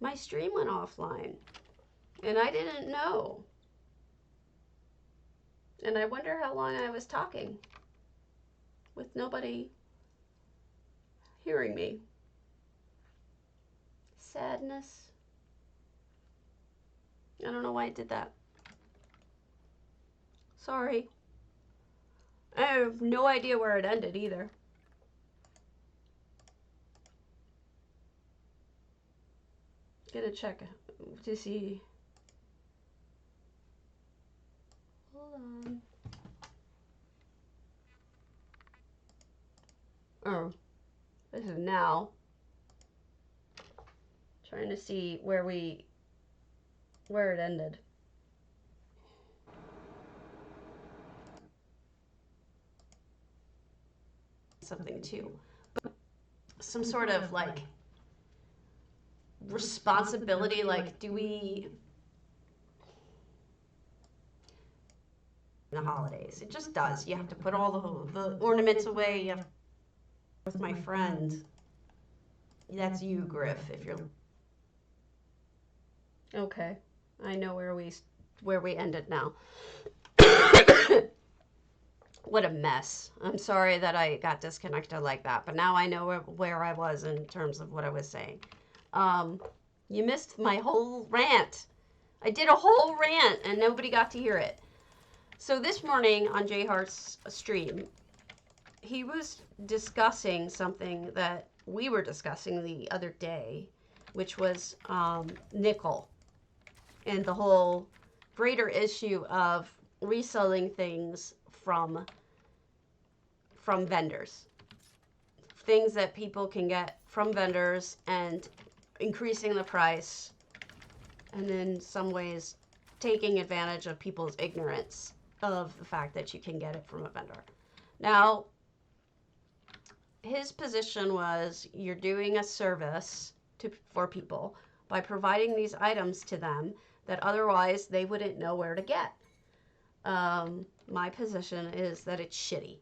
My stream went offline and I didn't know. And I wonder how long I was talking with nobody hearing me. Sadness. I don't know why I did that. Sorry. I have no idea where it ended either. Gonna check to see. Hold on. Oh, this is now. Trying to see where it ended. Something too. But some sort of like responsibility, like do we the holidays? It just does. You have to put all the ornaments away. You have with my friend. That's you, Griff, if you're okay. I know where we ended now. What a mess. I'm sorry that I got disconnected like that, but now I know where I was in terms of what I was saying. You missed my whole rant. I did a whole rant and nobody got to hear it. So this morning on Jay Hart's stream, he was discussing something that we were discussing the other day, which was nickel and the whole greater issue of reselling things from vendors. Things that people can get from vendors and increasing the price and in some ways taking advantage of people's ignorance of the fact that you can get it from a vendor. Now, his position was you're doing a service for people by providing these items to them that otherwise they wouldn't know where to get. My position is that it's shitty.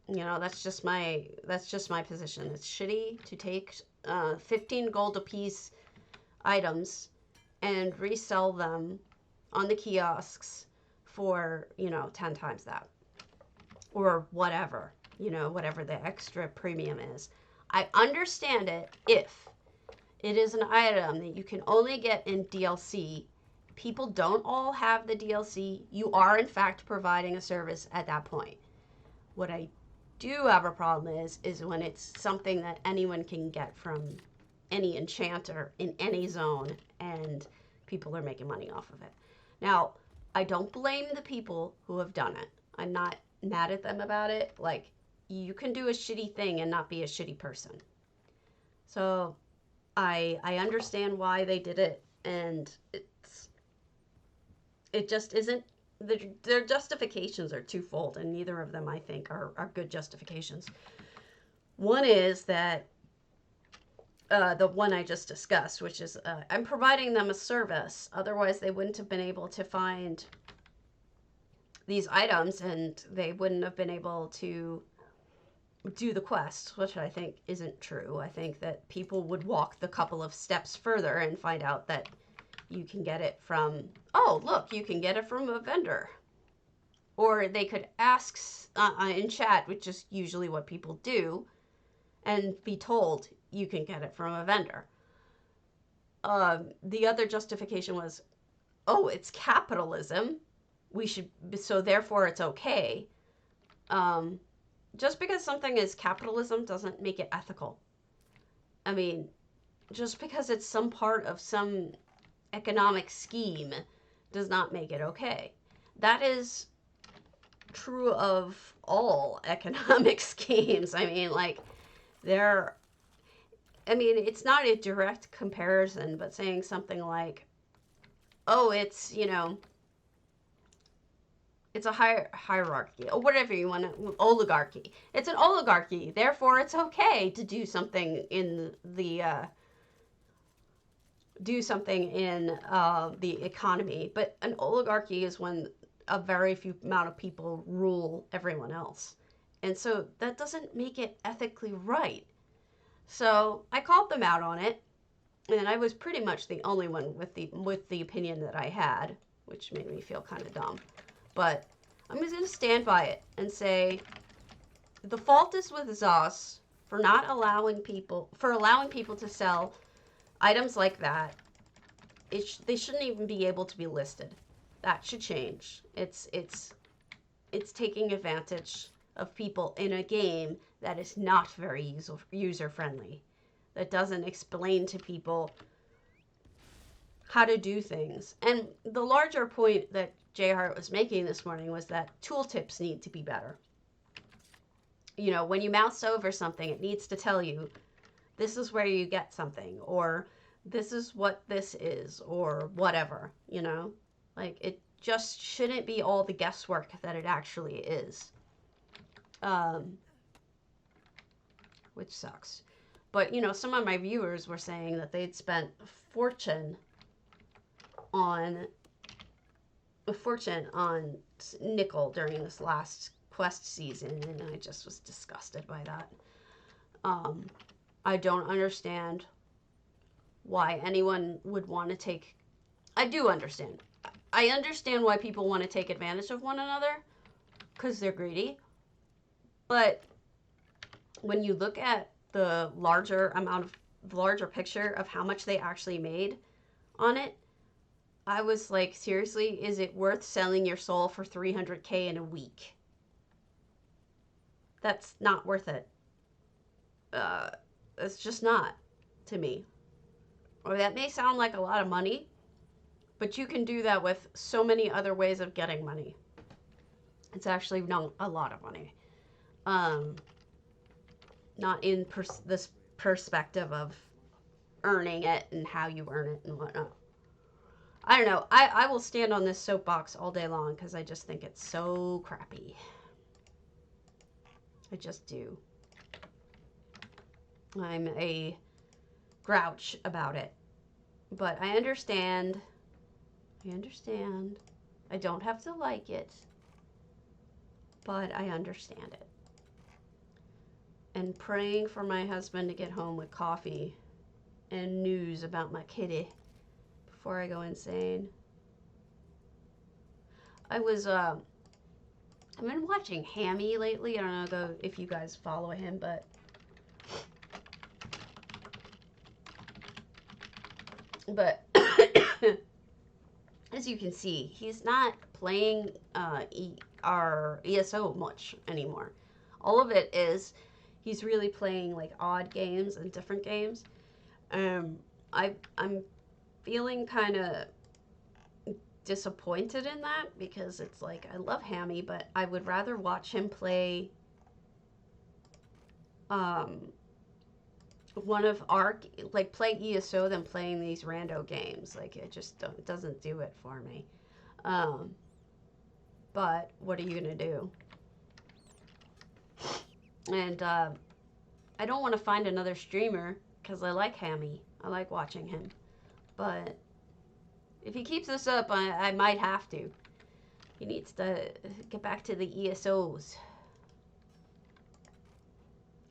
You know, that's just my position. It's shitty to take 15 gold a piece items and resell them on the kiosks for, 10 times that. Or whatever, whatever the extra premium is. I understand it if it is an item that you can only get in DLC. People don't all have the DLC. You are, in fact, providing a service at that point. What I do have a problem is when it's something that anyone can get from any enchanter in any zone and people are making money off of it. Now, I don't blame the people who have done it. I'm not mad at them about it. Like, you can do a shitty thing and not be a shitty person. So I understand why they did it, and it just isn't. Their justifications are twofold, and neither of them, I think, are good justifications. One is that the one I just discussed, which is I'm providing them a service. Otherwise, they wouldn't have been able to find these items, and they wouldn't have been able to do the quest, which I think isn't true. I think that people would walk the couple of steps further and find out that you can get it from, oh, look, you can get it from a vendor. Or they could ask in chat, which is usually what people do, and be told you can get it from a vendor. The other justification was, oh, it's capitalism. So therefore it's okay. Just because something is capitalism doesn't make it ethical. I mean, just because it's some part of some economic scheme does not make it okay. That is true of all economic schemes. I mean, it's not a direct comparison, but saying something like, oh, it's, it's a hierarchy, or whatever you want to, oligarchy. It's an oligarchy, therefore it's okay to do something in the economy. But an oligarchy is when a very few amount of people rule everyone else. And so that doesn't make it ethically right. So I called them out on it, and I was pretty much the only one with the opinion that I had, which made me feel kind of dumb. But I'm just going to stand by it and say the fault is with ZOS for not allowing people to sell items like that. They shouldn't even be able to be listed. That should change. It's taking advantage of people in a game that is not very user friendly, that doesn't explain to people how to do things. And the larger point that Jay Hart was making this morning was that tooltips need to be better. You know, when you mouse over something, it needs to tell you this is where you get something, or this is what this is, or whatever, you know? Like, it just shouldn't be all the guesswork that it actually is. Which sucks. But, you know, some of my viewers were saying that they'd spent a fortune on nickel during this last quest season, and I just was disgusted by that. I don't understand why anyone would want to take... I do understand. I understand why people want to take advantage of one another, because they're greedy. But when you look at the larger picture of how much they actually made on it, I was like, seriously, is it worth selling your soul for $300K in a week? That's not worth it. It's just not, to me. Or that may sound like a lot of money, but you can do that with so many other ways of getting money. It's actually not a lot of money. Not in this perspective of earning it and how you earn it and whatnot. I don't know. I will stand on this soapbox all day long because I just think it's so crappy. I just do. I'm a grouch about it. But I understand. I don't have to like it. But I understand it. And praying for my husband to get home with coffee and news about my kitty before I go insane. I've been watching Hammy lately. I don't know if you guys follow him, but as you can see, he's not playing our ESO much anymore. All of it is he's really playing like odd games and different games. I'm feeling kind of disappointed in that because it's like I love Hammy, but I would rather watch him play one of our play ESO than playing these rando games. Like it just doesn't do it for me. But what are you gonna do? And I don't want to find another streamer because I like Hammy. I like watching him. But if he keeps this up, I might have to. He needs to get back to the ESOs.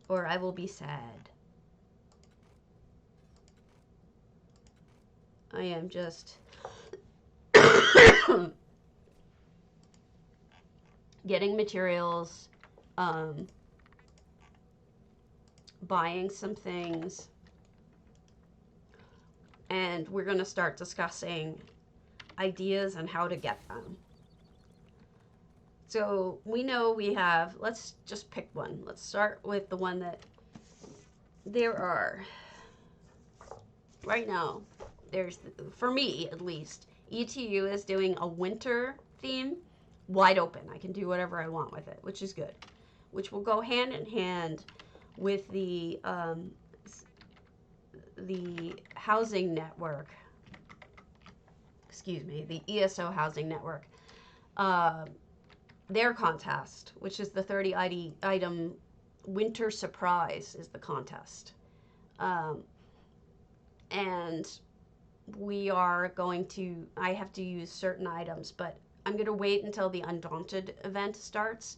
Or I will be sad. I am just getting materials, buying some things, and we're going to start discussing ideas on how to get them. So we know we have, let's just pick one. Let's start with the one that there are right now. There's, for me at least, ETU is doing a winter theme, wide open. I can do whatever I want with it, which is good. Which will go hand in hand with the housing network. Excuse me, the ESO housing network. Their contest, which is the 30 item winter surprise, is the contest. And we are going to, I have to use certain items, but I'm going to wait until the Undaunted event starts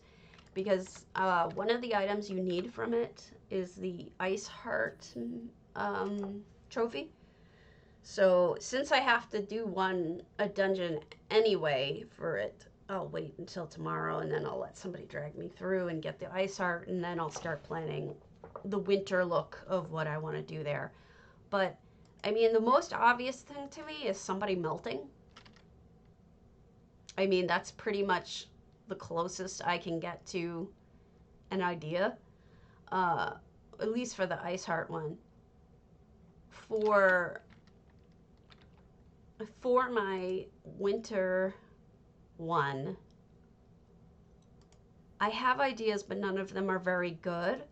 because one of the items you need from it is the Ice Heart trophy. So since I have to do a dungeon anyway for it, I'll wait until tomorrow, and then I'll let somebody drag me through and get the Ice Heart, and then I'll start planning the winter look of what I want to do there. But I mean, the most obvious thing to me is somebody melting. I mean, that's pretty much the closest I can get to an idea, at least for the Ice Heart one. For my winter one, I have ideas, but none of them are very good.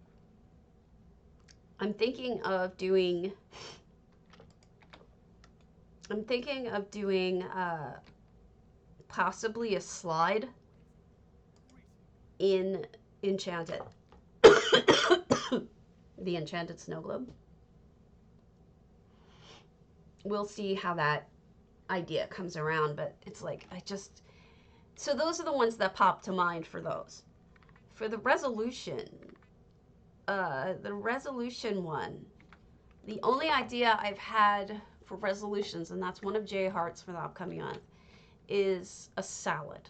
I'm thinking of doing possibly a slide in Enchanted. The Enchanted Snow Globe. We'll see how that idea comes around, but it's like, so those are the ones that pop to mind for those. For the resolution one, the only idea I've had for resolutions, and that's one of J Heart's for the upcoming month, is a salad.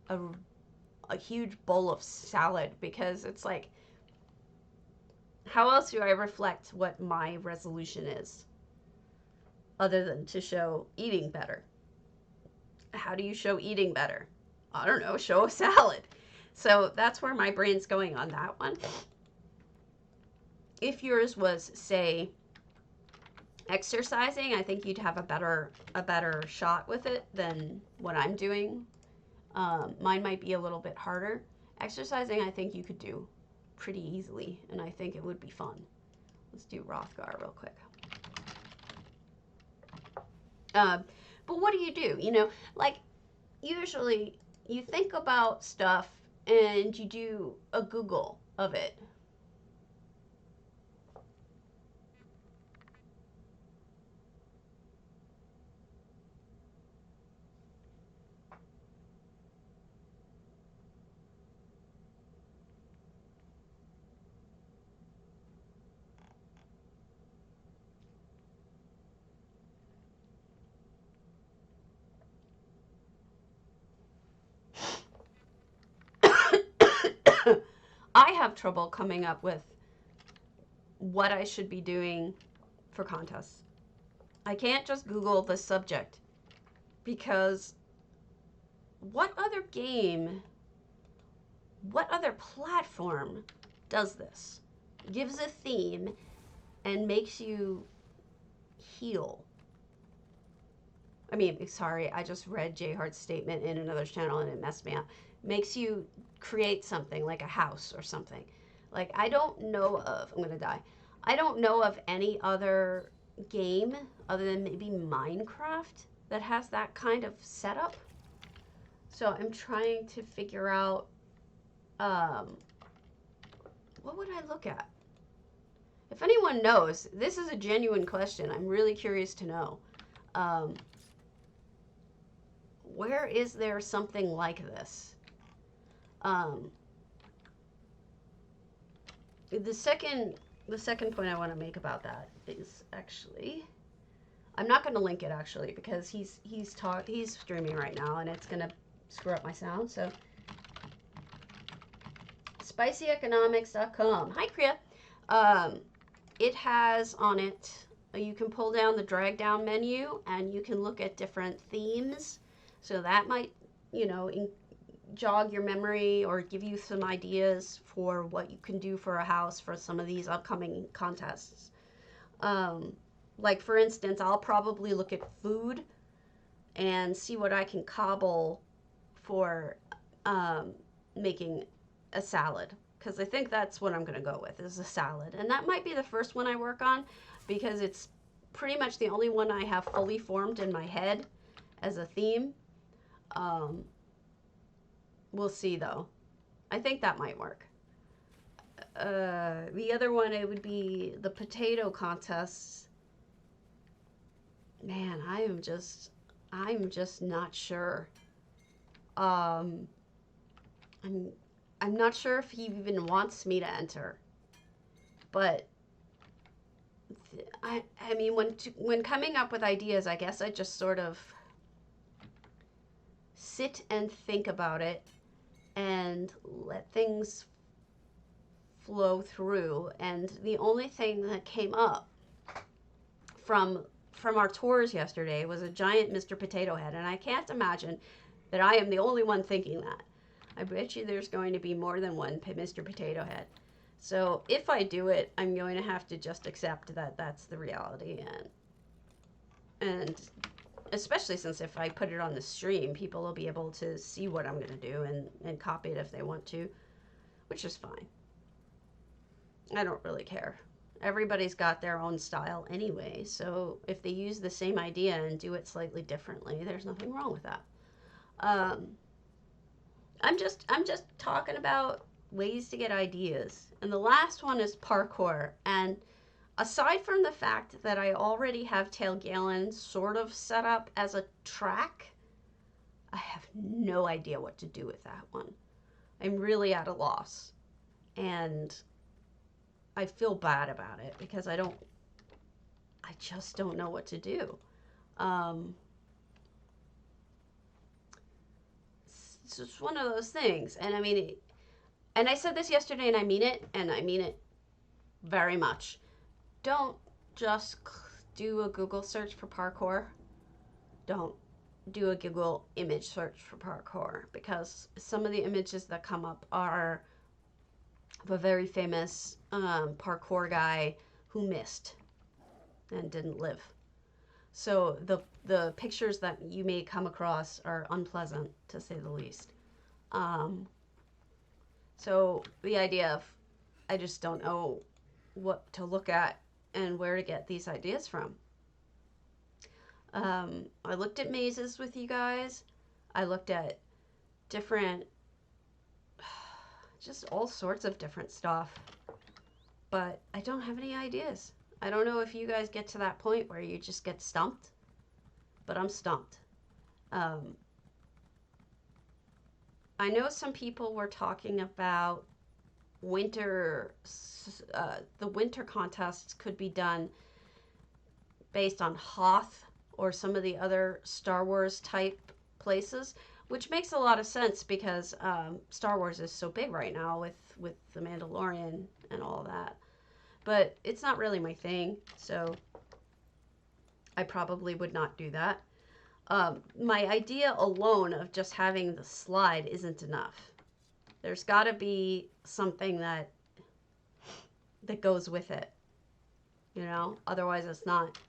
A huge bowl of salad, because it's like, how else do I reflect what my resolution is other than to show eating better? How do you show eating better? I don't know, show a salad. So that's where my brain's going on that one. If yours was, say, exercising, I think you'd have a better shot with it than what I'm doing. Mine might be a little bit harder. Exercising, I think you could do pretty easily, and I think it would be fun. Let's do Rothgar real quick. But what do? You know, like, usually you think about stuff and you do a Google of it. I have trouble coming up with what I should be doing for contests. I can't just Google the subject, because what other game, what other platform does this? Gives a theme and makes you heal. I mean, sorry, I just read J Heart's statement in another channel and it messed me up. Makes you create something like a house or something. Like, I don't know of, I'm gonna die. I don't know of any other game other than maybe Minecraft that has that kind of setup. So I'm trying to figure out, what would I look at? If anyone knows, this is a genuine question. I'm really curious to know. Where is there something like this? The second point I want to make about that is, actually, I'm not going to link it, actually, because he's streaming right now and it's going to screw up my sound. So spicyeconomics.com. Hi, Kriya. It has on it, you can pull down the drag down menu and you can look at different themes. So that might, you know, jog your memory or give you some ideas for what you can do for a house for some of these upcoming contests. Like, for instance, I'll probably look at food and see what I can cobble for making a salad, because I think that's what I'm going to go with, is a salad. And that might be the first one I work on, because it's pretty much the only one I have fully formed in my head as a theme. We'll see, though. I think that might work. The other one, it would be the potato contests. Man, I'm just not sure. I'm not sure if he even wants me to enter, but I mean, when coming up with ideas, I guess I just sort of sit and think about it and let things flow through. And the only thing that came up from our tours yesterday was a giant Mr. Potato Head, and I can't imagine that I am the only one thinking that. I bet you there's going to be more than one Mr. Potato Head. So if I do it, I'm going to have to just accept that that's the reality, and especially since if I put it on the stream, people will be able to see what I'm going to do and copy it if they want to, which is fine. I don't really care. Everybody's got their own style anyway, so if they use the same idea and do it slightly differently, there's nothing wrong with that. I'm just talking about ways to get ideas. And the last one is parkour. And aside from the fact that I already have Tailgalen sort of set up as a track, I have no idea what to do with that one. I'm really at a loss. And I feel bad about it because I just don't know what to do. It's just one of those things. And I mean, and I said this yesterday and I mean it very much. Don't just do a Google search for parkour. Don't do a Google image search for parkour, because some of the images that come up are of a very famous parkour guy who missed and didn't live. So the pictures that you may come across are unpleasant, to say the least. So the idea of, I just don't know what to look at and where to get these ideas from. I looked at mazes with you guys. I looked at different, just all sorts of different stuff. But I don't have any ideas. I don't know if you guys get to that point where you just get stumped, but I'm stumped. I know some people were talking about the winter contests could be done based on Hoth or some of the other Star Wars type places, which makes a lot of sense because Star Wars is so big right now with The Mandalorian and all that. But it's not really my thing, so I probably would not do that. My idea alone of just having the slide isn't enough. There's got to be something that goes with it, you know? Otherwise, it's not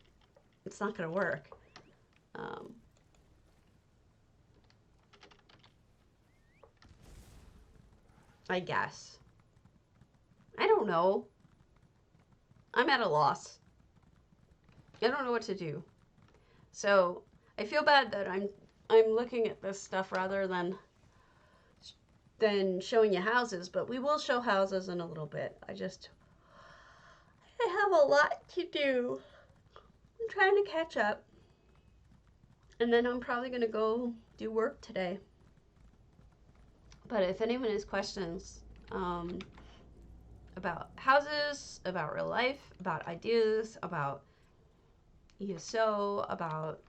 going to work. I guess. I don't know. I'm at a loss. I don't know what to do. So I feel bad that I'm looking at this stuff rather than showing you houses, but we will show houses in a little bit. I have a lot to do. I'm trying to catch up. And then I'm probably going to go do work today. But if anyone has questions about houses, about real life, about ideas, about ESO, about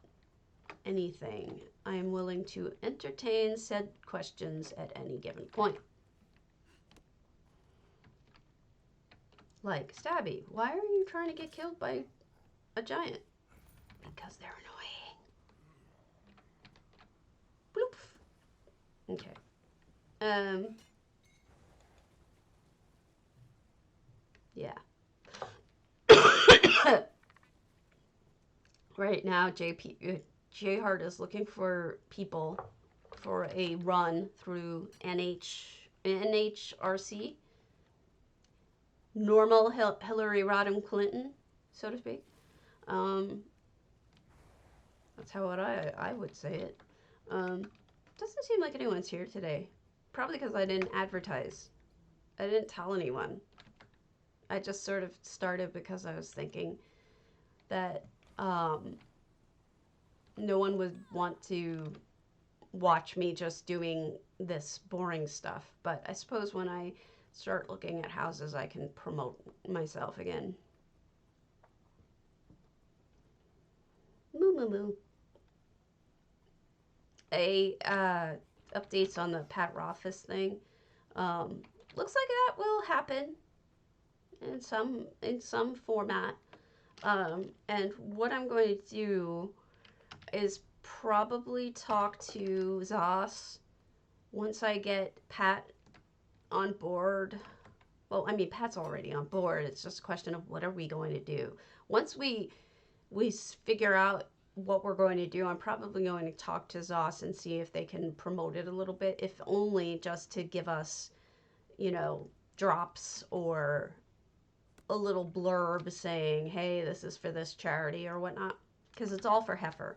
anything, I am willing to entertain said questions at any given point. Like, Stabby, why are you trying to get killed by a giant? Because they're annoying. Bloop. Okay. Yeah. Right now, J-Heart is looking for people for a run through NHRC. Normal Hillary Rodham Clinton, so to speak. That's how I would say it. Doesn't seem like anyone's here today. Probably because I didn't advertise. I didn't tell anyone. I just sort of started because I was thinking that no one would want watch me just doing this boring stuff. But I suppose when I start looking at houses, I can promote myself again. Moo moo moo. Updates on the Pat Rothfuss thing. Um, Looks like that will happen in some format. And what I'm going to do is probably talk to Zos once I get Pat on board. Well, I mean, Pat's already on board. It's just a question of what are we going to do. Once we figure out what we're going to do, I'm probably going to talk to Zos and see if they can promote it a little bit, if only just to give us, drops or a little blurb saying, hey, this is for this charity or whatnot, because it's all for Heifer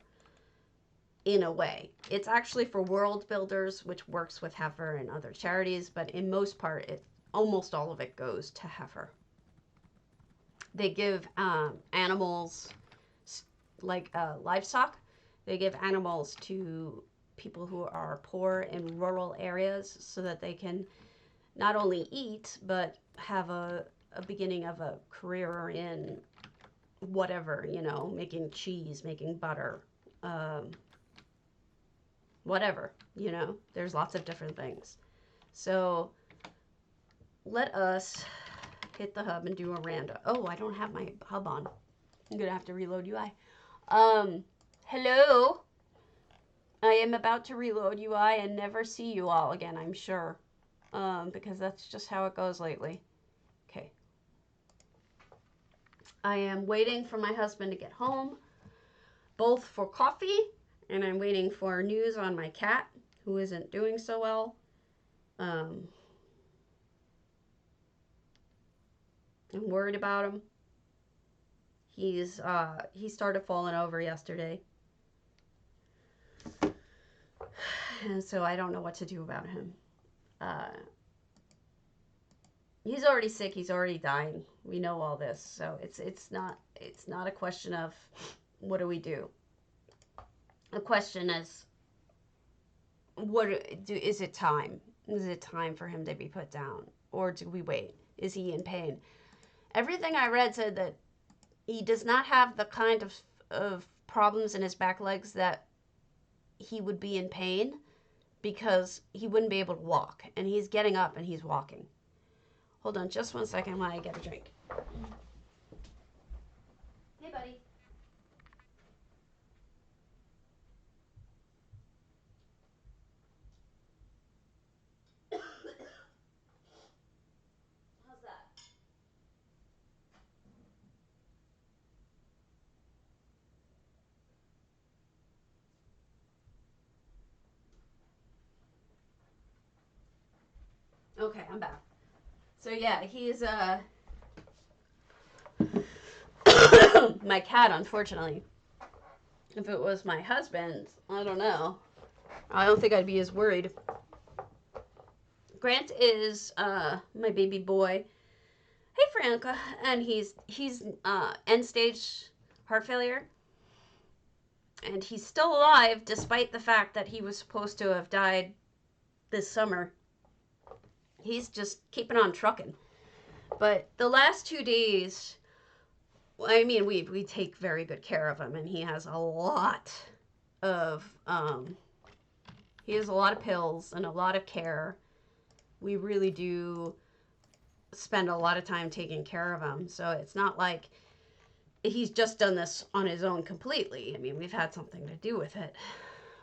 in a way. It's actually for World Builders, which works with Heifer and other charities, but in most part, almost all of it goes to Heifer. They give animals, like livestock, they give animals to people who are poor in rural areas so that they can not only eat, but have a beginning of a career in whatever, making cheese, making butter, whatever, there's lots of different things. So let us hit the hub and do a random. Oh, I don't have my hub on. I'm gonna have to reload UI. Hello. I am about to reload UI and never see you all again, I'm sure. Because that's just how it goes lately. Okay. I am waiting for my husband to get home, both for coffee, and I'm waiting for news on my cat, who isn't doing so well. I'm worried about him. He started falling over yesterday. And so I don't know what to do about him. He's already sick. He's already dying. We know all this. So it's not a question of what do we do. The question is, is it time? Is it time for him to be put down, or do we wait? Is he in pain? Everything I read said that he does not have the kind of problems in his back legs that he would be in pain, because he wouldn't be able to walk, and he's getting up and he's walking. Hold on just 1 second while I get a drink. Hey, buddy. How's that? Okay, I'm back. So yeah, he's my cat, unfortunately. If it was my husband, I don't know. I don't think I'd be as worried. Grant is my baby boy. Hey, Franca, and he's end stage heart failure, and he's still alive despite the fact that he was supposed to have died this summer. He's just keeping on trucking. But the last 2 days, I mean, we take very good care of him, and he has a lot of pills and a lot of care. We really do spend a lot of time taking care of him. So it's not like he's just done this on his own completely. I mean, we've had something to do with it.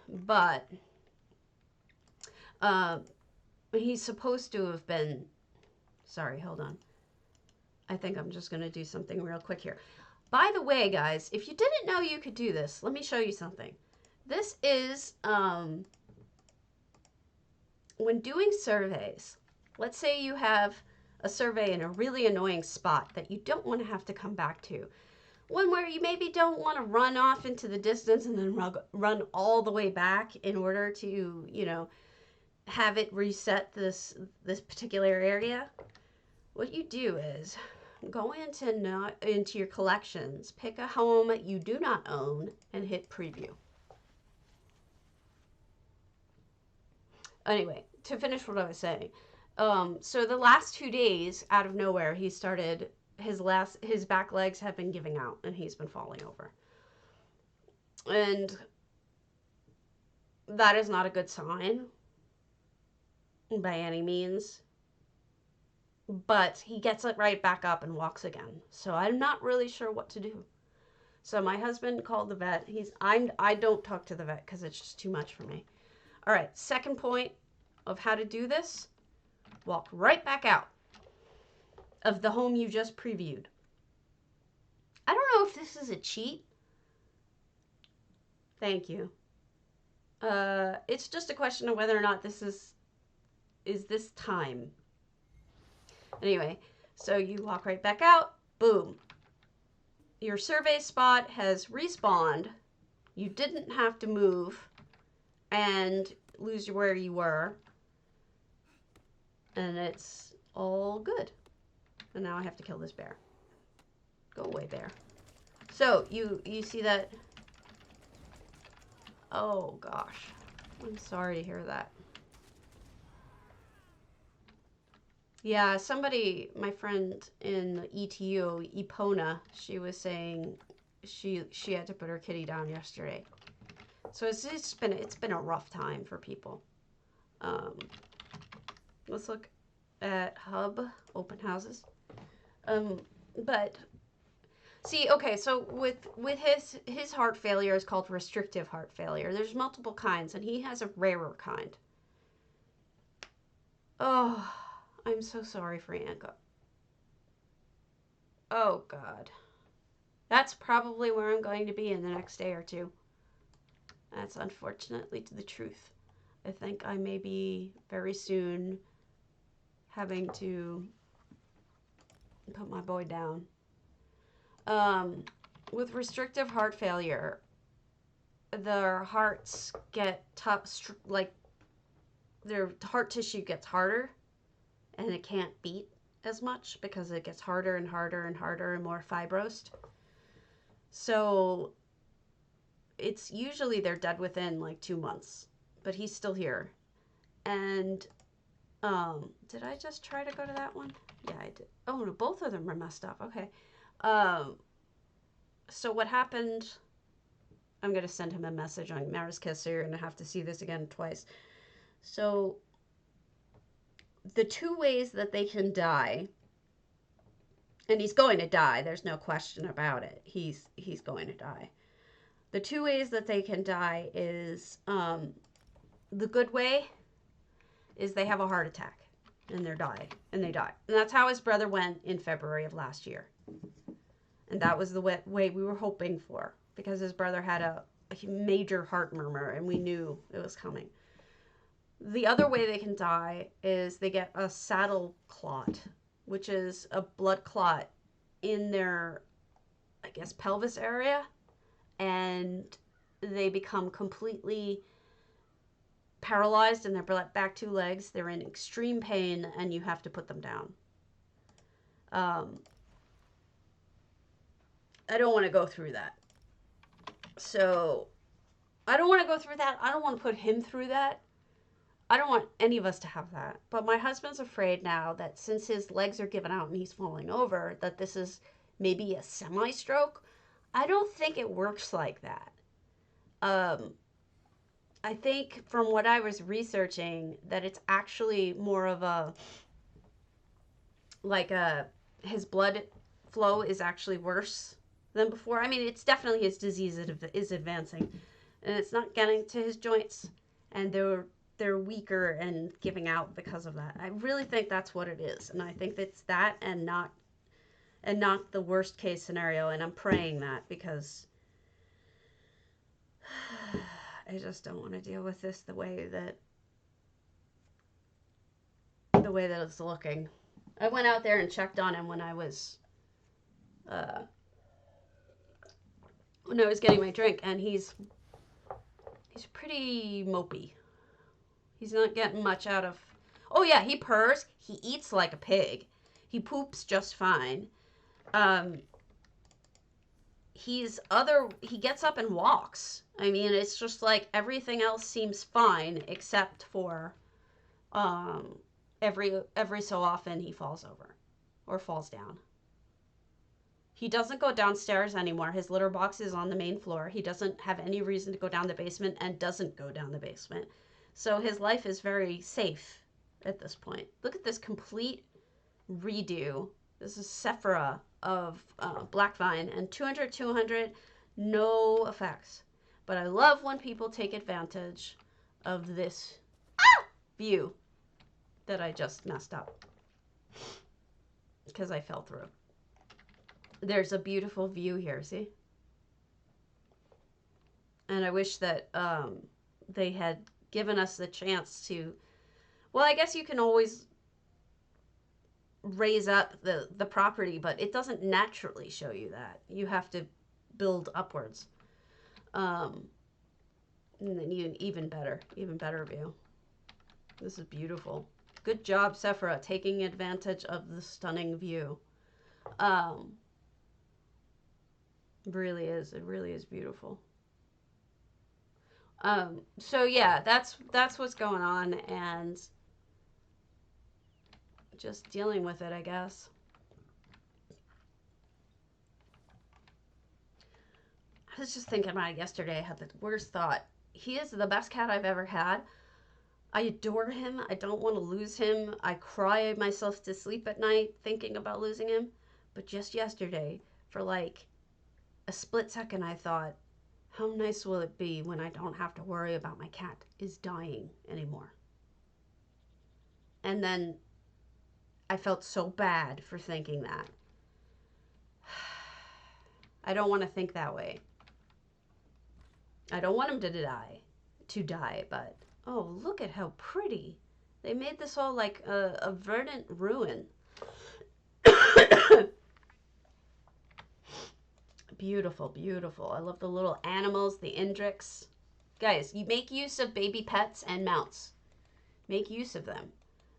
But he's supposed to have been... Sorry, hold on. I think I'm just going to do something real quick here. By the way, guys, if you didn't know you could do this, let me show you something. This is when doing surveys. Let's say you have a survey in a really annoying spot that you don't want to have to come back to. One where you maybe don't want to run off into the distance and then run all the way back in order to, have it reset this particular area. What you do is go into your collections, pick a home you do not own, and hit preview. Anyway, to finish what I was saying. So the last 2 days, out of nowhere, he started his back legs have been giving out and he's been falling over. And that is not a good sign by any means. But he gets it right back up and walks again. So I'm not really sure what to do. So my husband called the vet. I don't talk to the vet because it's just too much for me. All right, second point of how to do this: walk right back out of the home you just previewed. I don't know if this is a cheat. Thank you. It's just a question of whether or not this is this time. Anyway, so you walk right back out. Boom. Your survey spot has respawned. You didn't have to move and lose where you were. And it's all good. And now I have to kill this bear. Go away, bear. So, you see that? Oh, gosh. I'm sorry to hear that. Yeah, somebody, my friend in ETU, Epona, she was saying she had to put her kitty down yesterday. So it's been a rough time for people. Let's look at Hub open houses. But see, okay, so with his heart failure is called restrictive heart failure. There's multiple kinds, and he has a rarer kind. Oh, I'm so sorry for Anka. Oh, God. That's probably where I'm going to be in the next day or two. That's unfortunately the truth. I think I may be very soon having to put my boy down. With restrictive heart failure, their hearts get tough, like their heart tissue gets harder and it can't beat as much because it gets harder and harder and harder and more fibrosed. So it's usually they're dead within like 2 months, but he's still here. And did I just try to go to that one? Yeah, I did. Oh no, both of them are messed up. Okay. So what happened? I'm gonna send him a message on Mara's Kiss, so you're gonna have to see this again twice. So the 2 ways that they can die, and he's going to die, there's no question about it. He's going to die. The 2 ways that they can die is the good way is they have a heart attack and they die. And that's how his brother went in February of last year. And that was the way we were hoping for, because his brother had a major heart murmur and we knew it was coming. The other way they can die is they get a saddle clot, which is a blood clot in their, I guess, pelvis area, and they become completely paralyzed in their back 2 legs. They're in extreme pain and you have to put them down. I don't want to go through that. So I don't want to go through that. I don't want to put him through that. I don't want any of us to have that. But my husband's afraid now that since his legs are giving out and he's falling over, that this is maybe a semi-stroke. I don't think it works like that. I think from what I was researching that it's actually more of a, like his blood flow is actually worse than before. I mean, it's definitely his disease is advancing, and it's not getting to his joints, and they're weaker and giving out because of that. I really think that's what it is, and I think that's that and not the worst case scenario, and I'm praying that because I just don't want to deal with this the way that it's looking. I went out there and checked on him when I was getting my drink, and he's pretty mopey. He's not getting much out of. Oh yeah, he purrs. He eats like a pig. He poops just fine. He gets up and walks. I mean, it's just like everything else seems fine except for Every so often he falls over or falls down. He doesn't go downstairs anymore. His litter box is on the main floor. He doesn't have any reason to go down the basement and doesn't go down the basement. So his life is very safe at this point. Look at this complete redo. This is Sephora of Black Vine and 200, 200, no effects. But I love when people take advantage of this view that I just messed up because I fell through. There's a beautiful view here, see? And I wish that they had given us the chance to, well, I guess you can always raise up the property, but it doesn't naturally show you that. You have to build upwards. And then even better view. This is beautiful. Good job, Sephora, taking advantage of the stunning view. It really is beautiful. So yeah, that's what's going on, and just dealing with it, I guess. I was just thinking about it yesterday. I had the worst thought. He is the best cat I've ever had. I adore him. I don't want to lose him. I cry myself to sleep at night thinking about losing him. But just yesterday, for like a split second, I thought, how nice will it be when I don't have to worry about my cat is dying anymore? And then I felt so bad for thinking that. I don't want to think that way. I don't want him to die, but oh, look at how pretty. They made this all like a verdant ruin. Beautiful, beautiful. I love the little animals, the Indrix. Guys, you make use of baby pets and mounts. Make use of them.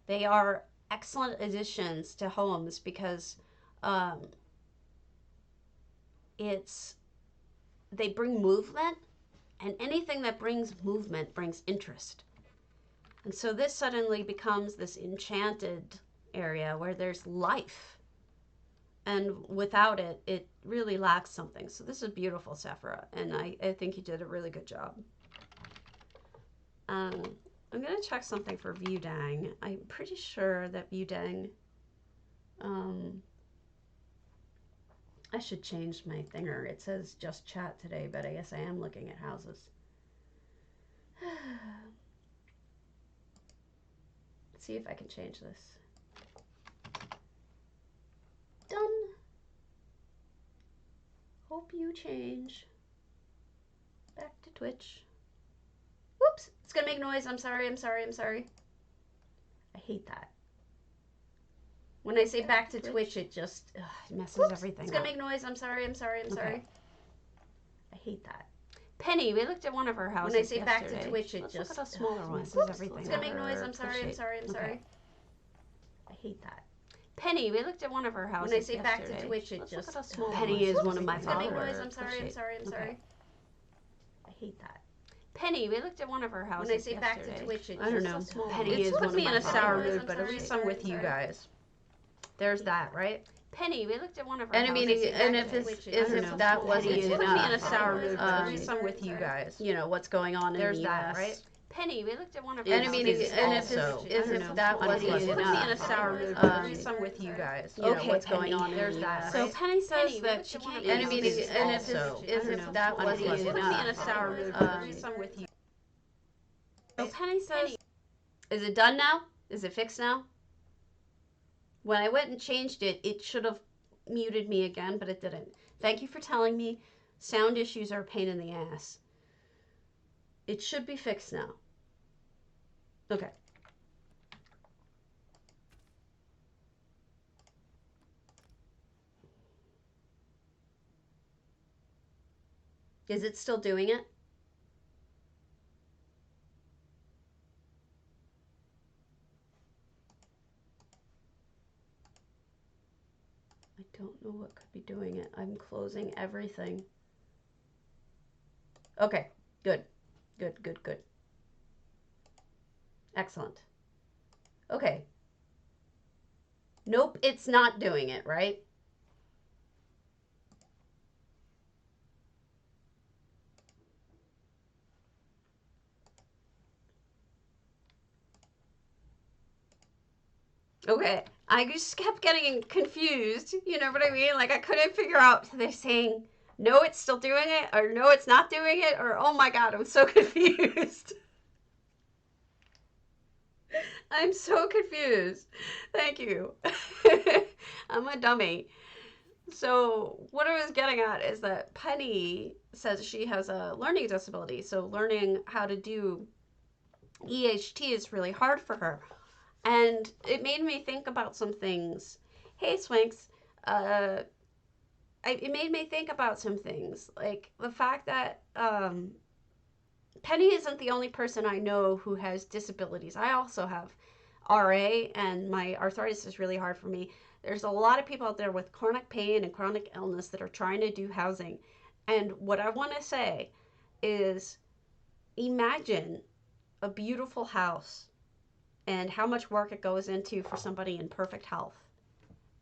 They are excellent additions to homes because they bring movement, and anything that brings movement brings interest. And so this suddenly becomes this enchanted area where there's life. And without it, it really lacks something. So this is beautiful, Sephora, and I think you did a really good job. I'm going to check something for Viewdang. I'm pretty sure that Viewdang, I should change my thinger. It says just chat today, but I guess I am looking at houses. Let's see if I can change this. Done. Hope you change. Back to Twitch. Whoops, it's gonna make noise. I'm sorry. I hate that. When I say back to Twitch, it just messes everything up. It's gonna make noise. I'm sorry. I hate that. Penny, we looked at one of her houses. When I say back to Twitch, it just look at a smaller one. Messes everything. It's gonna make noise. I'm sorry. I hate that. Penny, we looked at one of her houses. When I say back to Twitch, it just look at a smaller Penny is one of my favorites. It's gonna make noise. I'm sorry. I hate that. Penny, we looked at one of her houses. When I say back to Twitch, it I don't know. Penny is one of my favorites. It puts me in a sour mood, but at least I'm with you guys. There's that, right? Penny, we looked at one of her houses. And if that wasn't enough, put me in a sour mood, but at least I'm with you guys. You know what's going on in the US. There's that, right? Penny, we looked at one of her houses. And if that wasn't enough, put me in a sour mood, but at least I'm with you guys. You know what's going on in the US. So Penny says that she can't use if that wasn't enough, put me in a sour mood, but at least I'm with you. So Penny says, is it done now? Is it fixed now? When I went and changed it, it should have muted me again, but it didn't. Thank you for telling me. Sound issues are a pain in the ass. It should be fixed now. Okay. Is it still doing it? I don't know what could be doing it. I'm closing everything. Okay, good. Excellent. Okay. Nope, it's not doing it, right? Okay. I just kept getting confused. You know what I mean? Like I couldn't figure out they're saying no, it's still doing it, or no, it's not doing it, or oh my god, I'm so confused. I'm so confused. Thank you. I'm a dummy. So, what I was getting at is that Penny says she has a learning disability. So, learning how to do EHT is really hard for her. And it made me think about some things. Hey, Swinks. Uh, it made me think about some things. Like the fact that Penny isn't the only person I know who has disabilities. I also have RA, and my arthritis is really hard for me. There's a lot of people out there with chronic pain and chronic illness that are trying to do housing. And what I want to say is imagine a beautiful house and how much work it goes into for somebody in perfect health.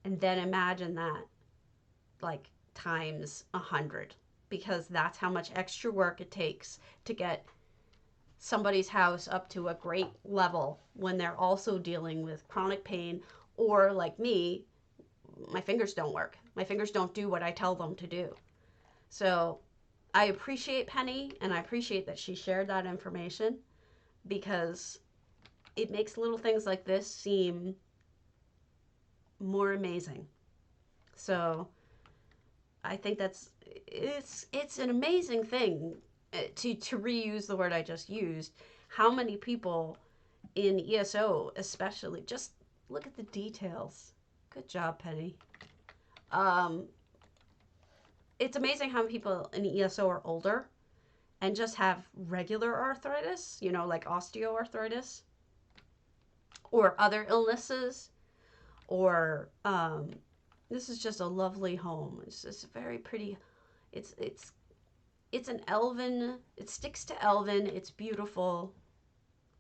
And then imagine that like times 100, because that's how much extra work it takes to get somebody's house up to a great level when they're also dealing with chronic pain, or like me, my fingers don't work. My fingers don't do what I tell them to do. So I appreciate Penny, and I appreciate that she shared that information, because it makes little things like this seem more amazing. So I think it's an amazing thing, to reuse the word I just used. How many people in ESO, especially, just look at the details. Good job, Penny. Um, it's amazing how many people in ESO are older and just have regular arthritis, like osteoarthritis or other illnesses, or this is just a lovely home. It's just a very pretty. It's an elven. It sticks to elven. It's beautiful.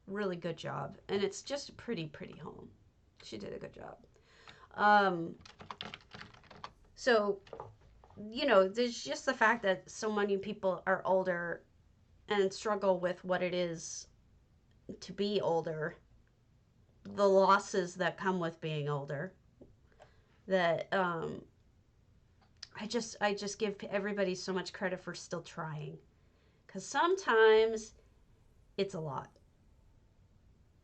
Really good job, and it's just a pretty home. She did a good job. Um, so there's just the fact that so many people are older and struggle with what it is to be older, the losses that come with being older. That I just give everybody so much credit for still trying, because sometimes it's a lot.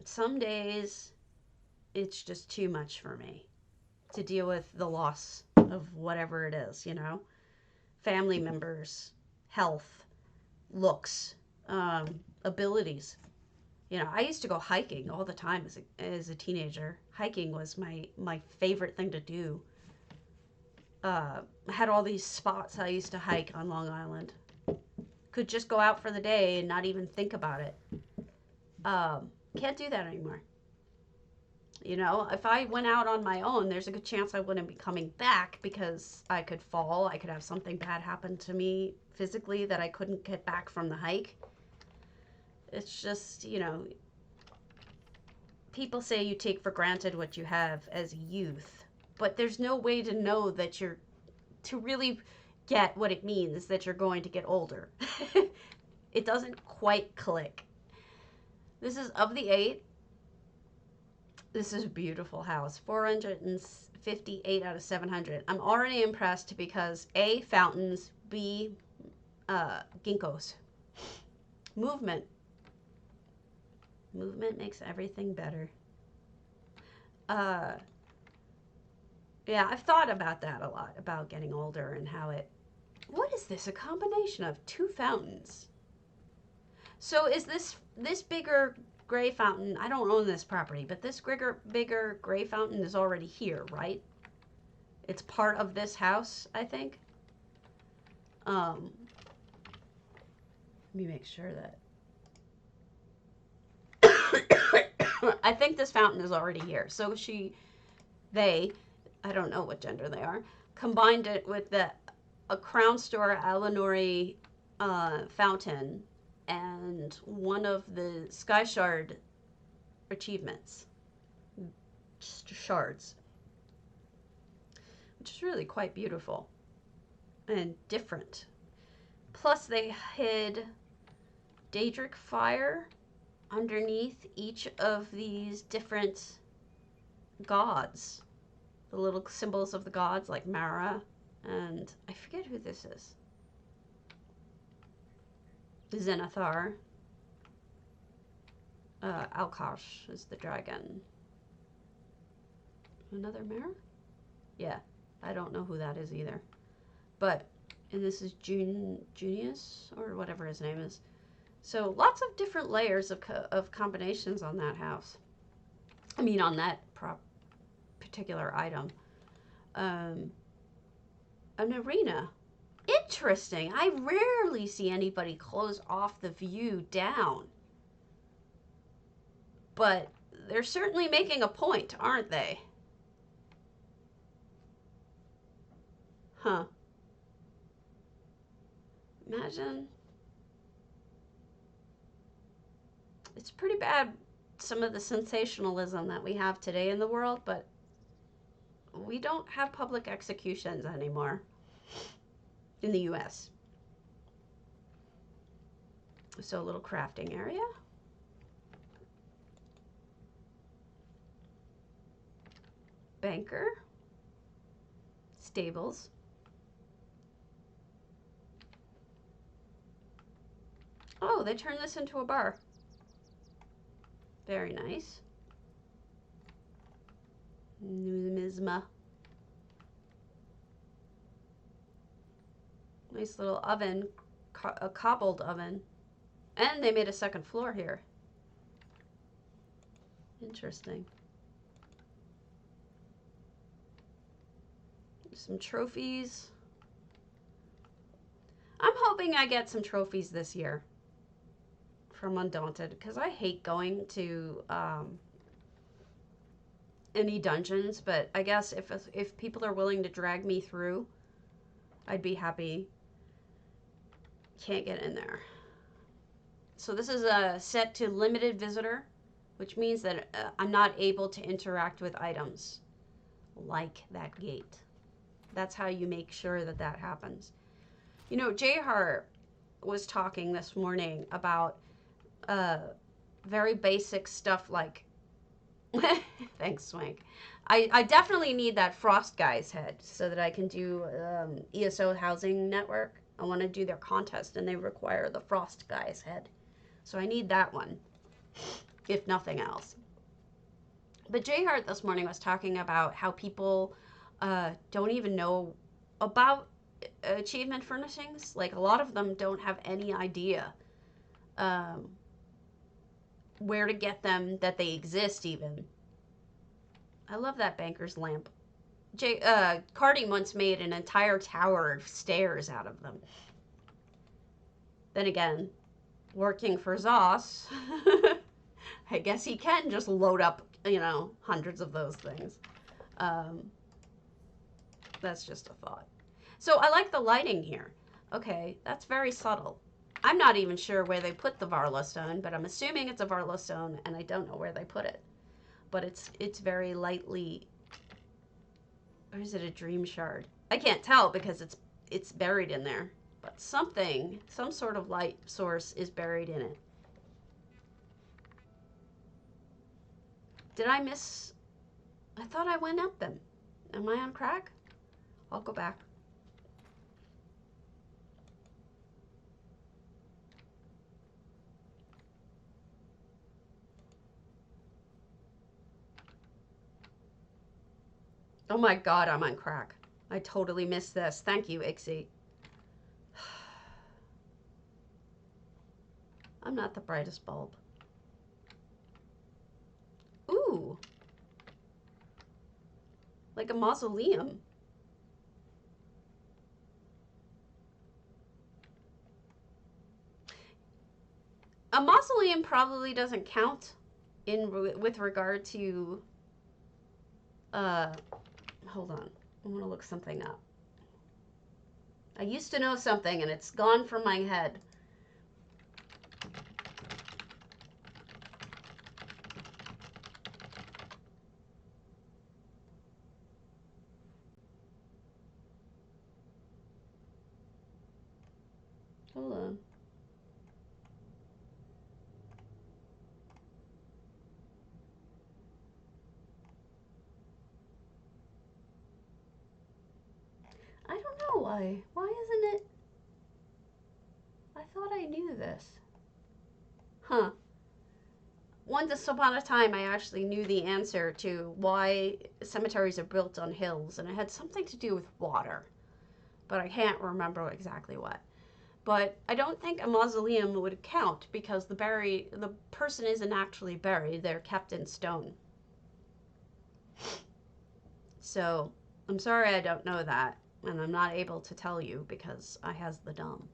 Some days it's just too much for me to deal with the loss of whatever it is, family members, health, looks, abilities. I used to go hiking all the time as a teenager. Hiking was my favorite thing to do. I had all these spots I used to hike on Long Island. Could just go out for the day and not even think about it. Can't do that anymore. If I went out on my own, there's a good chance I wouldn't be coming back, because I could fall. I could have something bad happen to me physically that I couldn't get back from the hike. It's just, people say you take for granted what you have as youth, but there's no way to know that to really get what it means that you're going to get older. It doesn't quite click. This is of the 8. This is a beautiful house. 458 out of 700. I'm already impressed because A, fountains, B, ginkgos. Movement. Movement makes everything better. Uh, yeah, I've thought about that a lot, about getting older and how it. What is this? A combination of 2 fountains. So is this bigger gray fountain? I don't own this property, but this bigger gray fountain is already here, right? It's part of this house, I think. Let me make sure that. I think this fountain is already here. So they, I don't know what gender they are, combined it with a Crown Store Alinori fountain and one of the Sky Shard achievements. shards, which is really quite beautiful and different. Plus, they hid Daedric fire underneath each of these different gods. The little symbols of the gods, like Mara, and I forget who this is. Zenithar. Alkosh is the dragon. Another Mara? Yeah, I don't know who that is either. But, and this is Junius, or whatever his name is. So lots of different layers of combinations on that house. I mean, on that particular item. An arena. Interesting. I rarely see anybody close off the view down. But they're certainly making a point, aren't they? Huh. Imagine. It's pretty bad, some of the sensationalism that we have today in the world, but we don't have public executions anymore in the US. So a little crafting area. Banker. Stables. Oh, they turned this into a bar. Very nice. Numisma. Nice little oven, a cobbled oven. And they made a second floor here. Interesting. Some trophies. I'm hoping I get some trophies this year from Undaunted, because I hate going to any dungeons, but I guess if people are willing to drag me through, I'd be happy. Can't get in there. So this is set to limited visitor, which means that I'm not able to interact with items like that gate. That's how you make sure that that happens. You know, Jayhart was talking this morning about very basic stuff like, thanks, Swank. I definitely need that Frost Guy's head so that I can do ESO Housing Network. I want to do their contest and they require the Frost Guy's head. So I need that one, if nothing else. But Jayhart this morning was talking about how people don't even know about achievement furnishings. Like, a lot of them don't have any idea where to get them, that they exist even. I love that banker's lamp. Cardi once made an entire tower of stairs out of them. Then again, working for Zos, I guess he can just load up, you know, hundreds of those things. That's just a thought. So I like the lighting here. Okay, that's very subtle. I'm not even sure where they put the Varla stone, but I'm assuming it's a Varla stone, and I don't know where they put it. But it's very lightly, or is it a dream shard? I can't tell because it's buried in there. But something, some sort of light source is buried in it. Did I miss? I thought I went up them. Am I on crack? I'll go back. Oh my God, I'm on crack. I totally missed this. Thank you, Ixie. I'm not the brightest bulb. Ooh. Like a mausoleum. A mausoleum probably doesn't count with regard to hold on. I want to look something up. I used to know something and it's gone from my head. Hold on. I don't know why. Why isn't it? I thought I knew this. Huh. Once upon a time, I actually knew the answer to why cemeteries are built on hills, and it had something to do with water, but I can't remember exactly what. But I don't think a mausoleum would count because the person isn't actually buried; they're kept in stone. So I'm sorry I don't know that, and I'm not able to tell you because I has the dumb.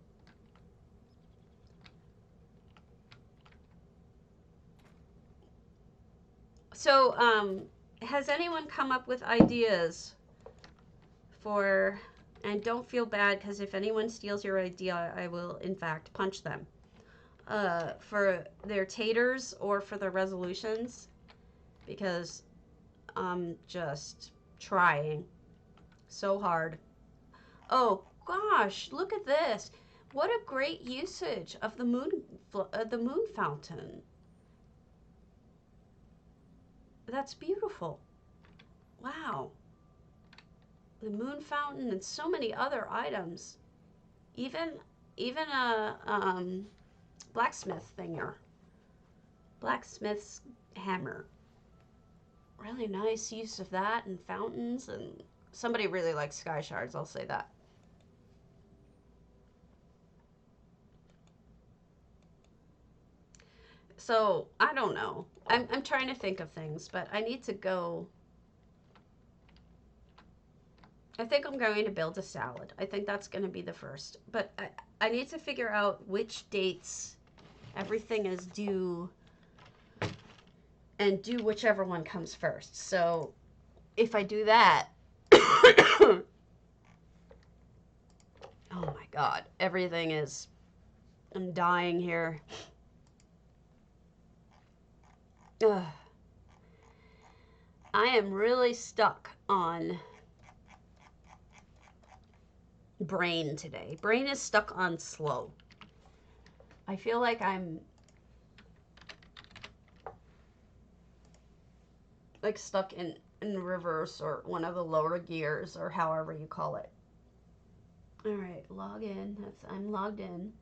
So, has anyone come up with ideas for, and don't feel bad because if anyone steals your idea, I will in fact punch them, for their taters or for their resolutions because I'm just trying so hard. Oh gosh, look at this. What a great usage of the moon fountain. That's beautiful. Wow. The moon fountain and so many other items. Even a blacksmith thinger. Blacksmith's hammer. Really nice use of that and fountains, and somebody really likes sky shards, I'll say that. So, I don't know. I'm trying to think of things, but I need to go. I think I'm going to build a salad. I think that's going to be the first. But I need to figure out which dates everything is due and do whichever one comes first. So if I do that, oh my God, everything is, I'm dying here. Ugh. I am really stuck on brain today. Brain is stuck on slow. I feel like I'm like stuck in reverse or one of the lower gears or however you call it. All right, log in. I'm logged in.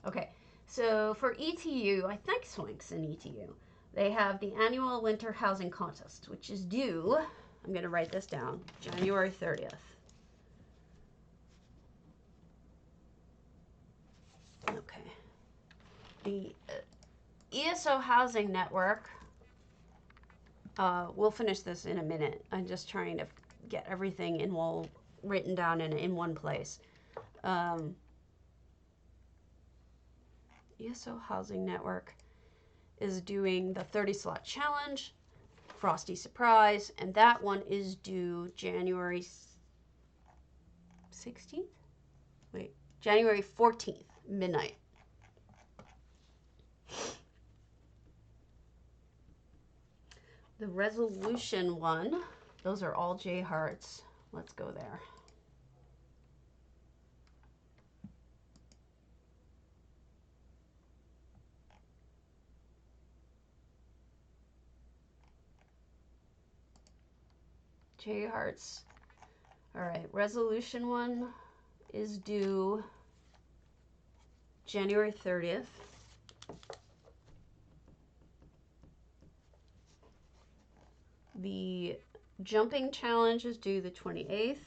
Okay, so for ETU, I think Swanks in ETU, they have the annual winter housing contest, which is due, I'm going to write this down, January 30th. Okay. The ESO Housing Network, we'll finish this in a minute. I'm just trying to get everything written down in one place. ESO Housing Network is doing the 30 slot challenge, Frosty Surprise, and that one is due January 16th? Wait, January 14th, midnight. The resolution one, those are all J Hearts. Let's go there. J Hearts. All right, resolution one is due January 30th. The jumping challenge is due the 28th.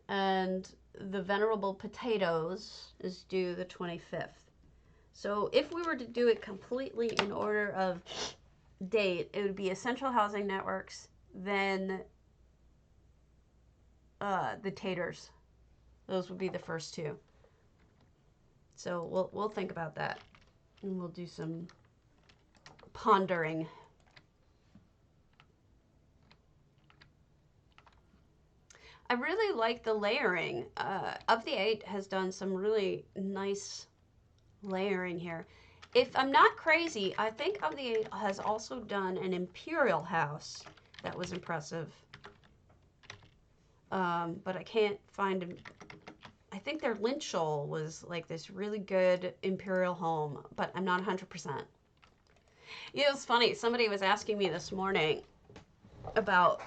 And the Venerable Potatoes is due the 25th. So if we were to do it completely in order of date, it would be Essential Housing Networks, then the Taters. Those would be the first two. So we'll think about that, and we'll do some pondering. I really like the layering. Of the 8 has done some really nice layering here. If I'm not crazy, I think Of the 8 has also done an Imperial House that was impressive. But I can't find him. think their Lynch Shoal was like this really good imperial home, but I'm not 100%. It was funny. Somebody was asking me this morning about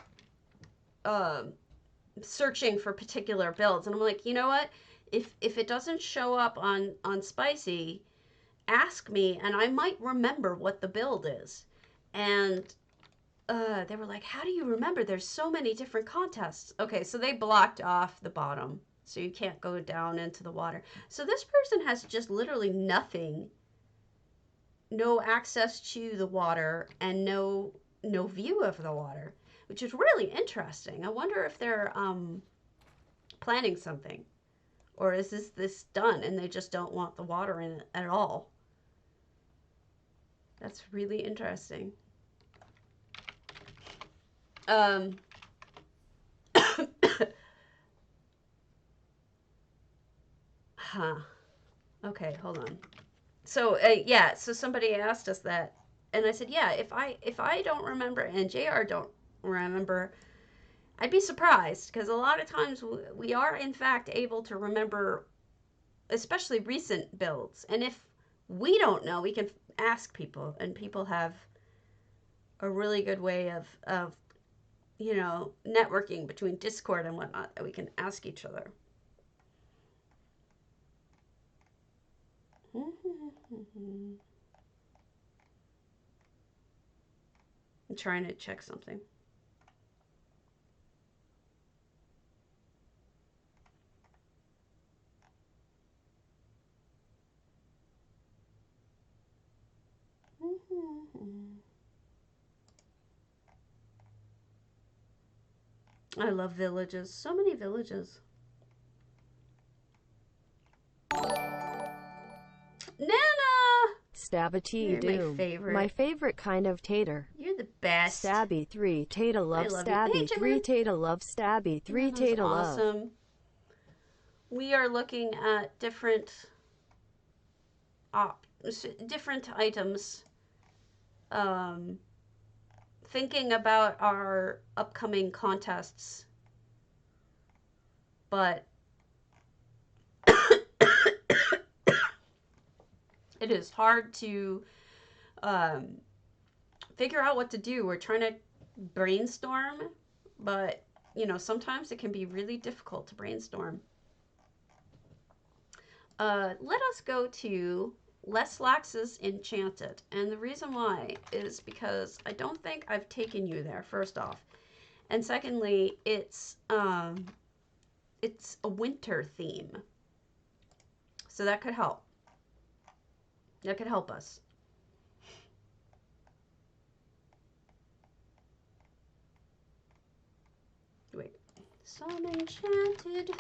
searching for particular builds, and I'm like, you know what? If it doesn't show up on Spicy, ask me, and I might remember what the build is. And they were like, how do you remember? There's so many different contests. Okay, so they blocked off the bottom, so you can't go down into the water. So this person has just literally nothing, no access to the water, and no view of the water, which is really interesting. I wonder if they're planning something, or is this done and they just don't want the water in it at all? That's really interesting. Huh. Okay, hold on. So yeah, so somebody asked us that, and I said, yeah, if I don't remember and JR don't remember, I'd be surprised, because a lot of times we are in fact able to remember, especially recent builds. And if we don't know, we can ask people, and people have a really good way of you know, networking between Discord and whatnot, that we can ask each other. I'm trying to check something. I love villages. So many villages. Nana! Stabby You're my Doom. favorite. My favorite kind of tater. You're the best. Stabby 3 Tata love Stabby 3 Tata love Stabby 3 Tata love. Awesome. We are looking at different items. Thinking about our upcoming contests, but it is hard to figure out what to do. We're trying to brainstorm, but you know, sometimes it can be really difficult to brainstorm. Let us go to Leslax's Enchanted, and the reason why is because I don't think I've taken you there, first off, and secondly, it's a winter theme, so that could help. That could help us. Wait, some enchanted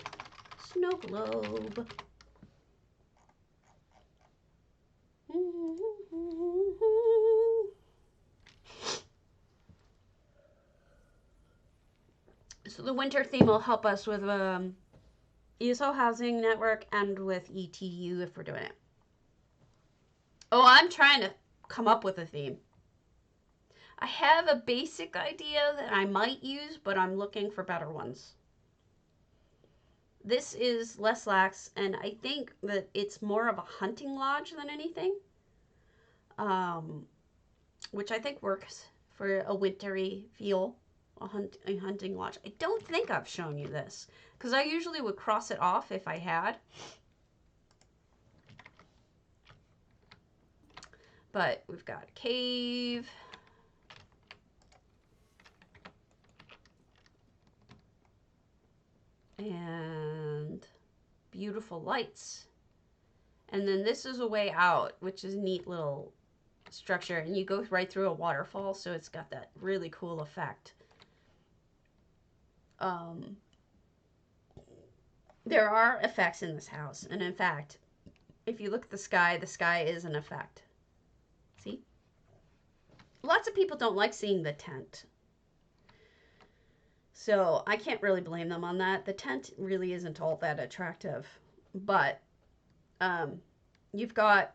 snow globe. So the winter theme will help us with ESO Housing Network and with ETU if we're doing it. Oh, I'm trying to come up with a theme. I have a basic idea that I might use, but I'm looking for better ones. This is Leslax, and I think that it's more of a hunting lodge than anything, which I think works for a wintry feel, a hunting lodge. I don't think I've shown you this, because I usually would cross it off if I had. But we've got a cave. And beautiful lights. And then this is a way out, which is a neat little structure. And you go right through a waterfall, so it's got that really cool effect. There are effects in this house. And in fact, if you look at the sky is an effect. See? Lots of people don't like seeing the tent. So I can't really blame them on that. The tent really isn't all that attractive. But you've got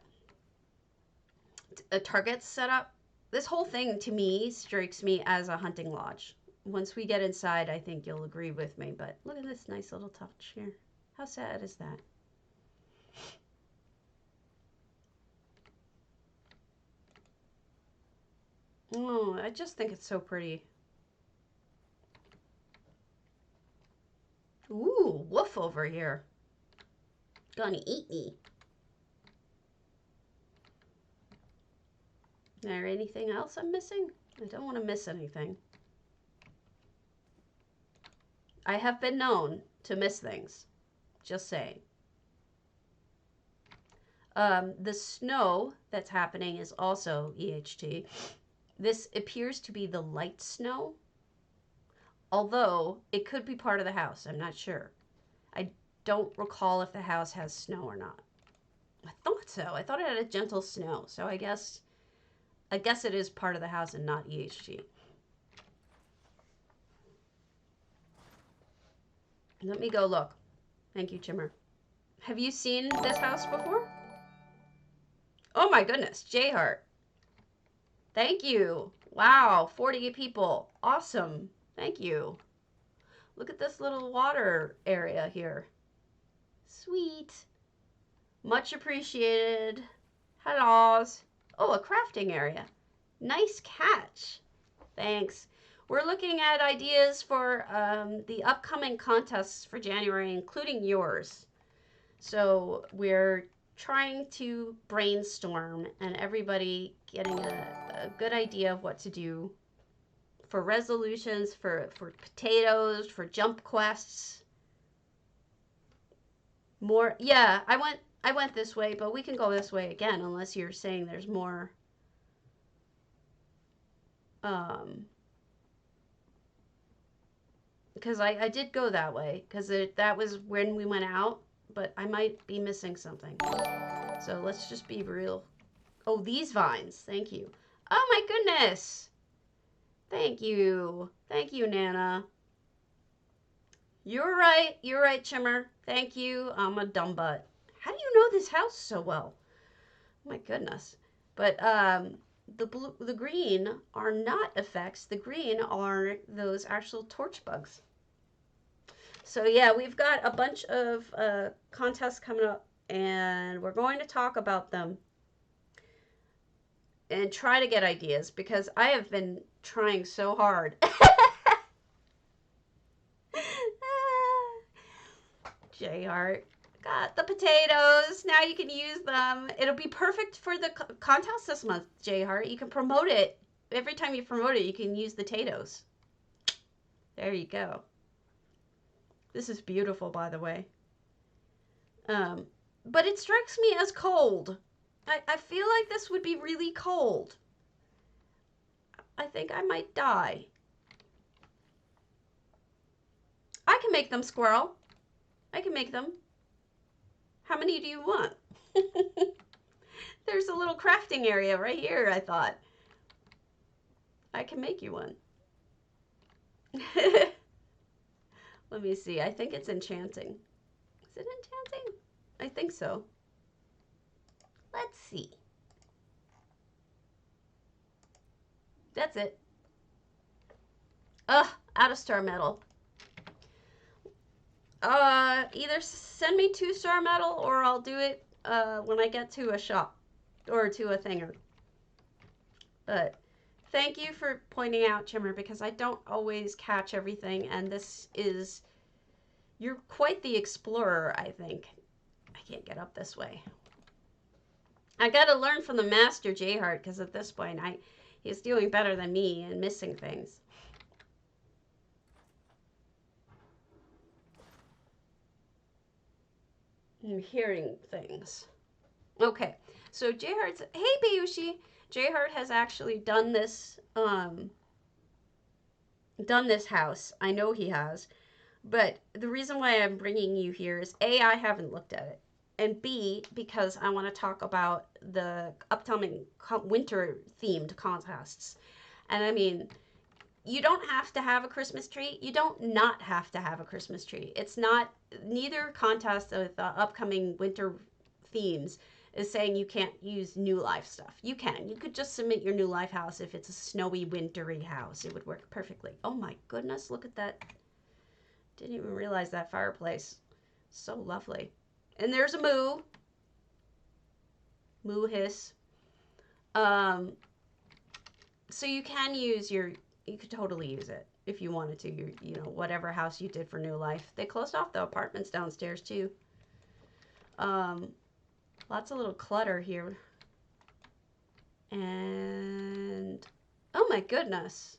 a target set up. This whole thing to me strikes me as a hunting lodge. Once we get inside, I think you'll agree with me. But look at this nice little touch here. How sad is that? Oh, I just think it's so pretty. Ooh, wolf over here. Gonna eat me. Is there anything else I'm missing? I don't want to miss anything. I have been known to miss things. Just saying. The snow that's happening is also EHT. This appears to be the light snow, although it could be part of the house. I'm not sure. I don't recall if the house has snow or not. I thought so. I thought it had a gentle snow, so I guess it is part of the house and not EHT. Let me go look. Thank you, Chimmer. Have you seen this house before? Oh my goodness, J-Heart. Thank you. Wow, 48 people. Awesome. Thank you. Look at this little water area here. Sweet. Much appreciated. Hellos. Oh, a crafting area. Nice catch. Thanks. We're looking at ideas for the upcoming contests for January, including yours. So we're trying to brainstorm and everybody getting a good idea of what to do for resolutions, for potatoes, for jump quests. More, yeah, I went this way, but we can go this way again unless you're saying there's more. Because I did go that way because that was when we went out, but I might be missing something. So let's just be real. Oh, these vines. Thank you. Oh my goodness. Thank you. Thank you, Nana. You're right. You're right, Chimmer. Thank you. I'm a dumb butt. How do you know this house so well? Oh my goodness. But the green are not effects. The green are those actual torch bugs. So yeah, we've got a bunch of contests coming up, and we're going to talk about them and try to get ideas because I have been trying so hard. J-Heart. Got the potatoes. Now you can use them. It'll be perfect for the contest this month, J-Heart. You can promote it. Every time you promote it, you can use the potatoes. There you go. This is beautiful, by the way. But it strikes me as cold. I feel like this would be really cold. I think I might die. I can make them, squirrel. I can make them. How many do you want? There's a little crafting area right here, I thought. I can make you one. Let me see. I think it's enchanting. Is it enchanting? I think so. Let's see. That's it. Ugh, out of star metal. Either send me 2-star metal or I'll do it when I get to a shop or to a thinger. But thank you for pointing out, Chimmer, because I don't always catch everything, and this is, you're quite the explorer, I think. I can't get up this way. I gotta learn from the master, J-Heart, because at this point, he's doing better than me and missing things. I'm hearing things. Okay, so J-Heart's, hey Bayushi, J-Heart has actually done this house. I know he has, but the reason why I'm bringing you here is A, I haven't looked at it, and B, because I want to talk about the upcoming winter themed contests. And I mean, you don't have to have a Christmas tree. You don't not have to have a Christmas tree. It's not, neither contest with the upcoming winter themes is saying you can't use New Life stuff. You can. You could just submit your New Life house if it's a snowy, wintry house. It would work perfectly. Oh my goodness, look at that. Didn't even realize that fireplace So lovely. And there's a moo. Moo hiss. So you can use you could totally use it if you wanted to. You know, whatever house you did for New Life. They closed off the apartments downstairs too. Lots of little clutter here. And, oh my goodness.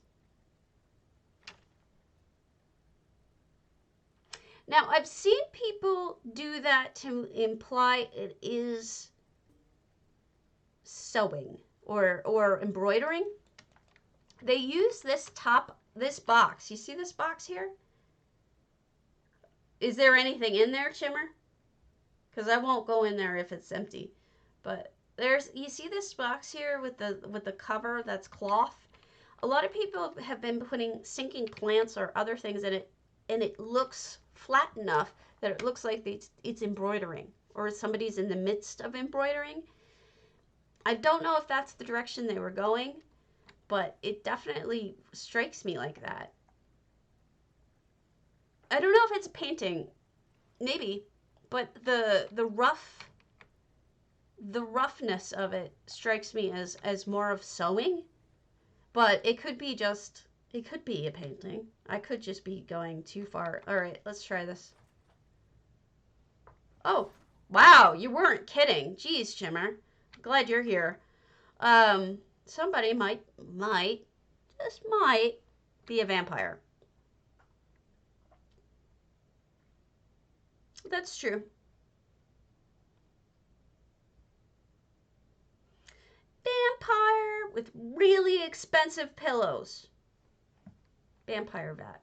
Now, I've seen people do that to imply it is sewing or embroidering. They use this box. You see this box here? Is there anything in there, Chimmer? Because I won't go in there if it's empty. But you see this box here with the cover that's cloth? A lot of people have been putting sinking plants or other things in it, and it looks flat enough that it looks like it's embroidering, or somebody's in the midst of embroidering. I don't know if that's the direction they were going, but it definitely strikes me like that. I don't know if it's a painting, maybe, but the roughness of it strikes me as more of sewing, but it could be a painting. I could just be going too far. All right, let's try this. Oh, wow, you weren't kidding. Jeez, Chimmer. Glad you're here. Somebody might, just might be a vampire. That's true. Vampire with really expensive pillows. Vampire vat.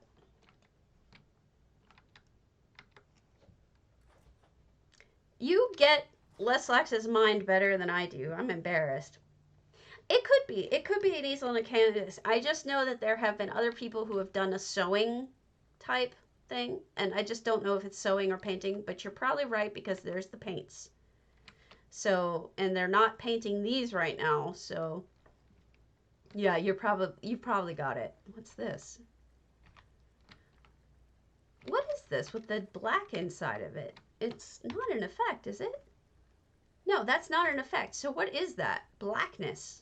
You get Leslax's mind better than I do. I'm embarrassed. It could be. It could be an easel and a canvas. I just know that there have been other people who have done a sewing type thing, and I just don't know if it's sewing or painting, but you're probably right because there's the paints. So, and they're not painting these right now, so yeah, you probably got it. What's this? What is this with the black inside of it? It's not an effect, is it? No, that's not an effect. So what is that? Blackness.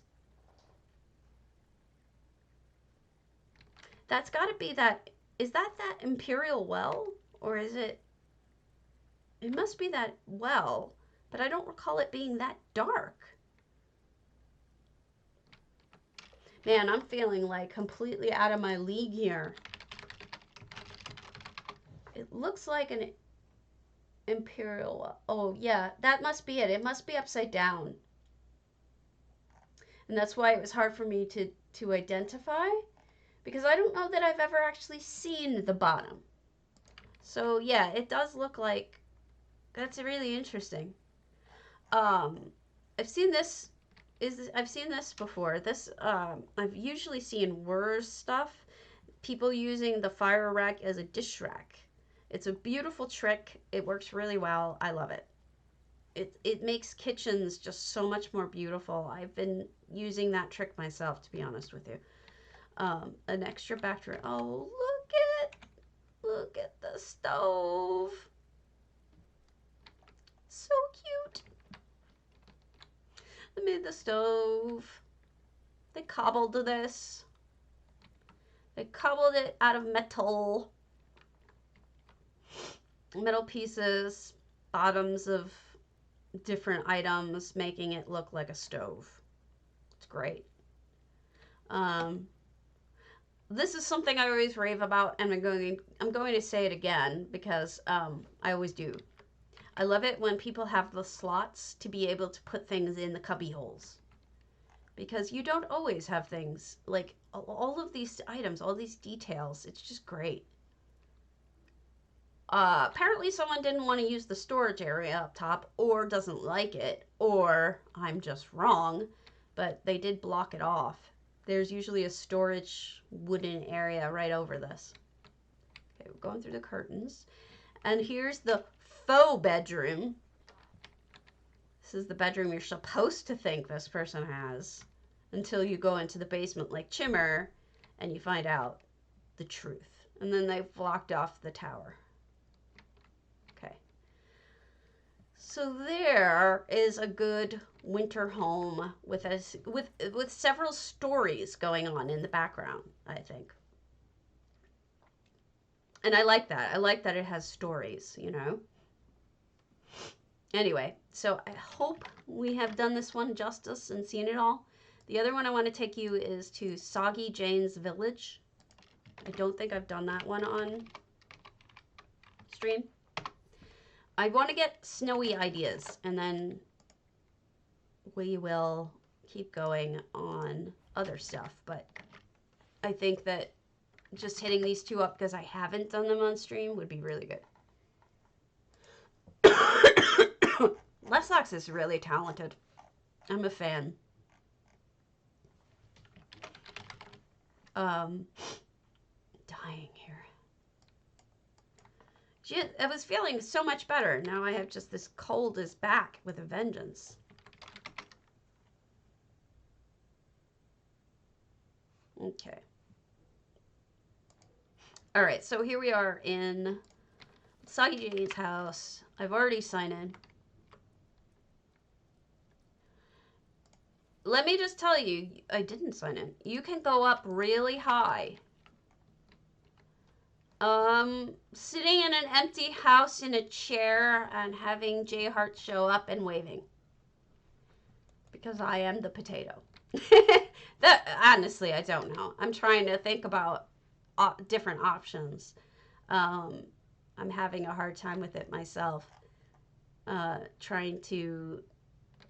That's got to be that. Is that Imperial Well? Or is it? It must be that well, but I don't recall it being that dark. Man, I'm feeling like completely out of my league here. It looks like an Imperial Well. Oh, yeah, that must be it. It must be upside down. And that's why it was hard for me to identify, because I don't know that I've ever actually seen the bottom. So yeah, it does look like, that's really interesting. I've seen this before. This I've usually seen WERS stuff, people using the fire rack as a dish rack. It's a beautiful trick. It works really well. I love it. It makes kitchens just so much more beautiful. I've been using that trick myself, to be honest with you. An extra backdrop. Oh, look at the stove. So cute. They made the stove. They cobbled this. They cobbled it out of metal pieces, bottoms of different items, making it look like a stove. It's great. This is something I always rave about, and I'm going to say it again because I always do. I love it when people have the slots to be able to put things in the cubby holes, because you don't always have things like all of these items, all these details. It's just great. Apparently someone didn't want to use the storage area up top, or doesn't like it, or I'm just wrong, but they did block it off. There's usually a storage wooden area right over this. Okay, we're going through the curtains. And here's the faux bedroom. This is the bedroom you're supposed to think this person has, until you go into the basement like Chimmer and you find out the truth. And then they've blocked off the tower. Okay. So there is a good winter home with several stories going on in the background, I think. And I like that. I like that it has stories, you know. Anyway, so I hope we have done this one justice and seen it all. The other one I want to take you is to Soggy Jane's Village. I don't think I've done that one on stream. I want to get snowy ideas, and then we will keep going on other stuff. But I think that just hitting these two up because I haven't done them on stream would be really good. Lesox is really talented. I'm a fan. Dying here. I was feeling so much better. Now I have just this cold is back with a vengeance. Okay. All right, so here we are in Soggy Jane's house. I've already signed in. Let me just tell you, I didn't sign in. You can go up really high. Sitting in an empty house in a chair and having J Heart show up and waving. Because I am the potato. Honestly, I don't know. I'm trying to think about different options. I'm having a hard time with it myself. Trying to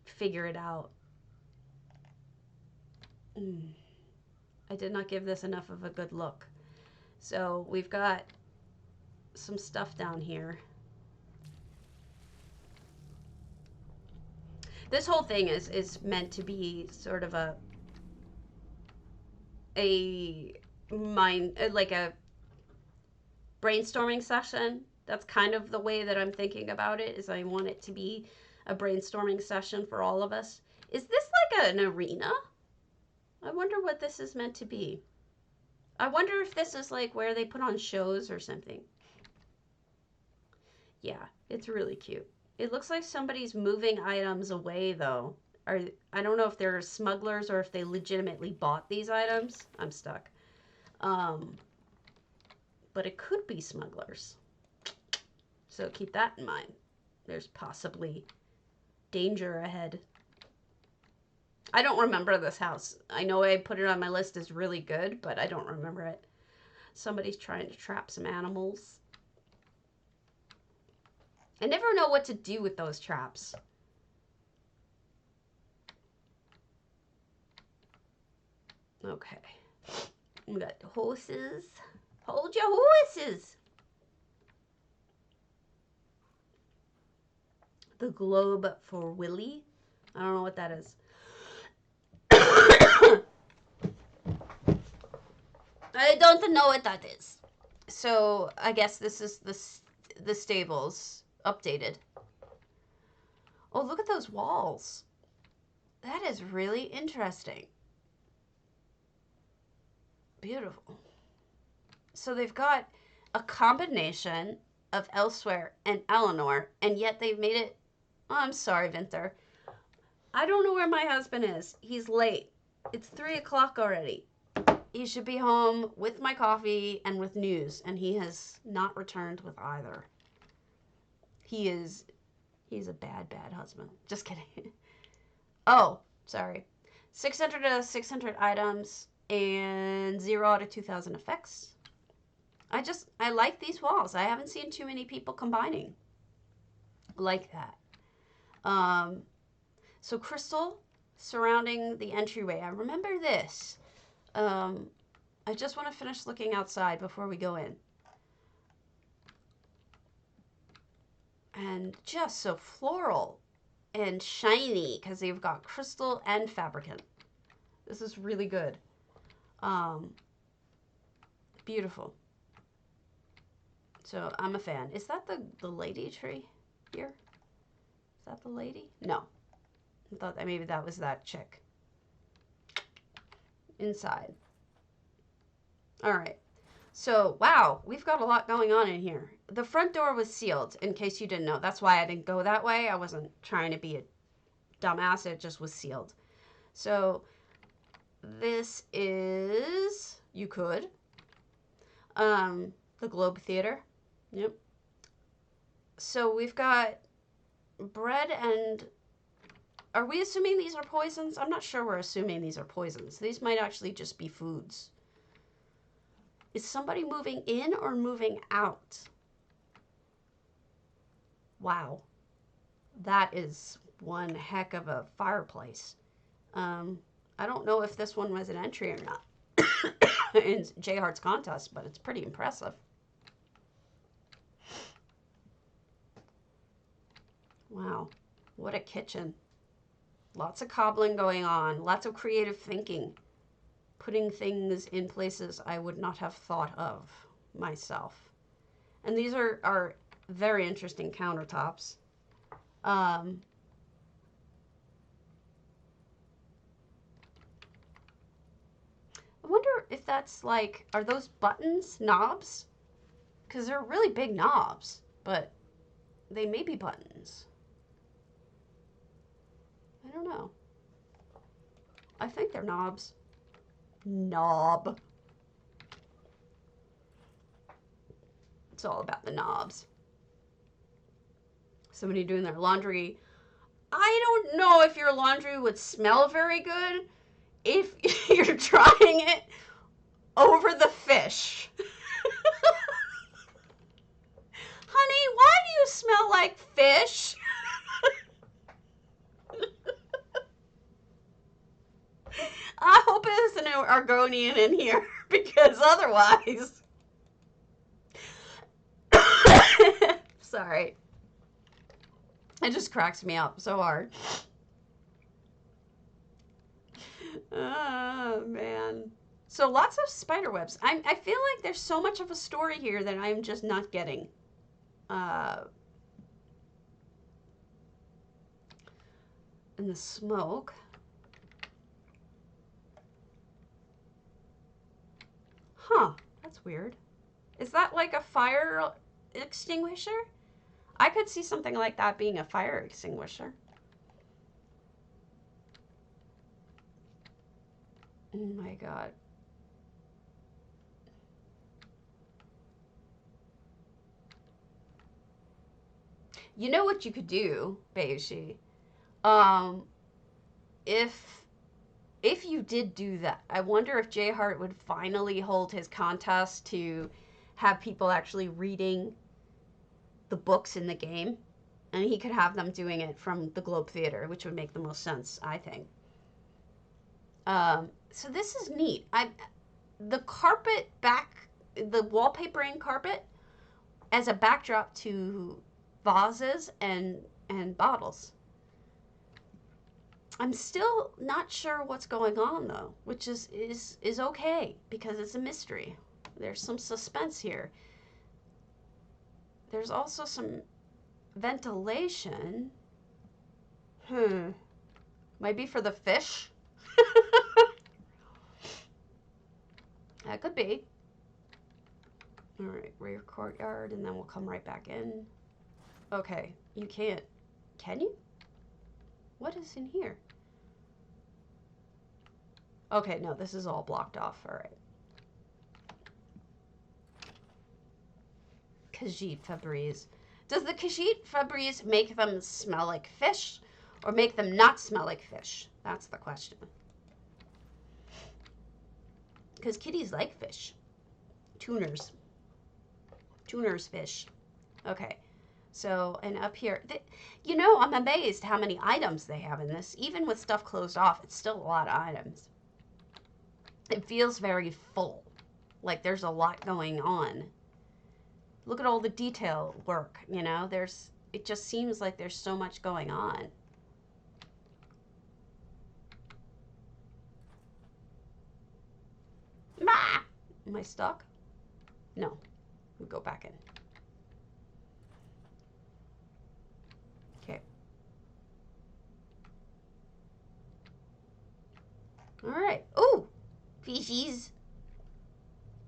figure it out. I did not give this enough of a good look. So we've got some stuff down here. This whole thing is meant to be sort of a brainstorming session. That's kind of the way that I'm thinking about it, is I want it to be a brainstorming session for all of us. Is this like an arena? I wonder what this is meant to be. I wonder if this is like where they put on shows or something. Yeah, it's really cute. It looks like somebody's moving items away though. I don't know if they're smugglers or if they legitimately bought these items. I'm stuck. But it could be smugglers. So keep that in mind. There's possibly danger ahead. I don't remember this house. I know I put it on my list as really good, but I don't remember it. Somebody's trying to trap some animals. I never know what to do with those traps. Okay. We got the horses. Hold your horses. The globe for Willie. I don't know what that is. I don't know what that is. So I guess this is the stables updated. Oh, look at those walls. That is really interesting. Beautiful. So they've got a combination of Elsewhere and Eleanor, and yet they've made it... Oh, I'm sorry, Vinter. I don't know where my husband is. He's late. It's 3 o'clock already. He should be home with my coffee and with news, and he has not returned with either. He's a bad husband. Just kidding. Oh, sorry. 600 out of 600 items and 0 out of 2,000 effects. I like these walls. I haven't seen too many people combining like that. So crystal surrounding the entryway. I remember this. I just want to finish looking outside before we go in. And just so floral and shiny because they've got crystal and fabricant. This is really good. Beautiful. So I'm a fan. Is that the lady tree here? Is that the lady? No. I thought that maybe that was that chick. Inside. All right. So, wow, we've got a lot going on in here. The front door was sealed, in case you didn't know. That's why I didn't go that way. I wasn't trying to be a dumbass. It just was sealed. So, this is Euclid. The Globe Theater. Yep. So, we've got bread and... Are we assuming these are poisons? I'm not sure we're assuming these are poisons. These might actually just be foods. Is somebody moving in or moving out? Wow. That is one heck of a fireplace. I don't know if this one was an entry or not in J Heart's contest, but it's pretty impressive. Wow. What a kitchen. Lots of cobbling going on. Lots of creative thinking. Putting things in places I would not have thought of myself. And these are very interesting countertops. I wonder if that's like, are those buttons, knobs? Because they're really big knobs, but they may be buttons. I don't know. I think they're knobs. Knob. It's all about the knobs. Somebody doing their laundry. I don't know if your laundry would smell very good if you're trying it over the fish. Honey, why do you smell like fish? I hope it isn't an Argonian in here, because otherwise... Sorry. It just cracks me up so hard. Oh, man. So lots of spider webs. I feel like there's so much of a story here that I'm just not getting. And the smoke. Huh, that's weird. Is that like a fire extinguisher? I could see something like that being a fire extinguisher. Oh my god. You know what you could do, Beishi? If you did do that, I wonder if J Heart would finally hold his contest to have people actually reading the books in the game, and he could have them doing it from the Globe Theater, which would make the most sense, I think. So this is neat. The carpet back, the wallpapering carpet as a backdrop to vases and bottles. I'm still not sure what's going on though, which is okay because it's a mystery. There's some suspense here. There's also some ventilation. Might be for the fish. That could be. All right, rear courtyard, and then we'll come right back in. Okay, you can't. Can you? What is in here? Okay, no, this is all blocked off. All right. Khajiit Febreze. Does the Khajiit Febreze make them smell like fish or make them not smell like fish? That's the question. Because kitties like fish. Tuners. Tuners fish. Okay. So, and up here, you know, I'm amazed how many items they have in this. Even with stuff closed off, it's still a lot of items. It feels very full. Like there's a lot going on. Look at all the detail work, you know? It just seems like there's so much going on. Ah! Am I stuck? No. We'll go back in. Okay. All right. Ooh! Fishies.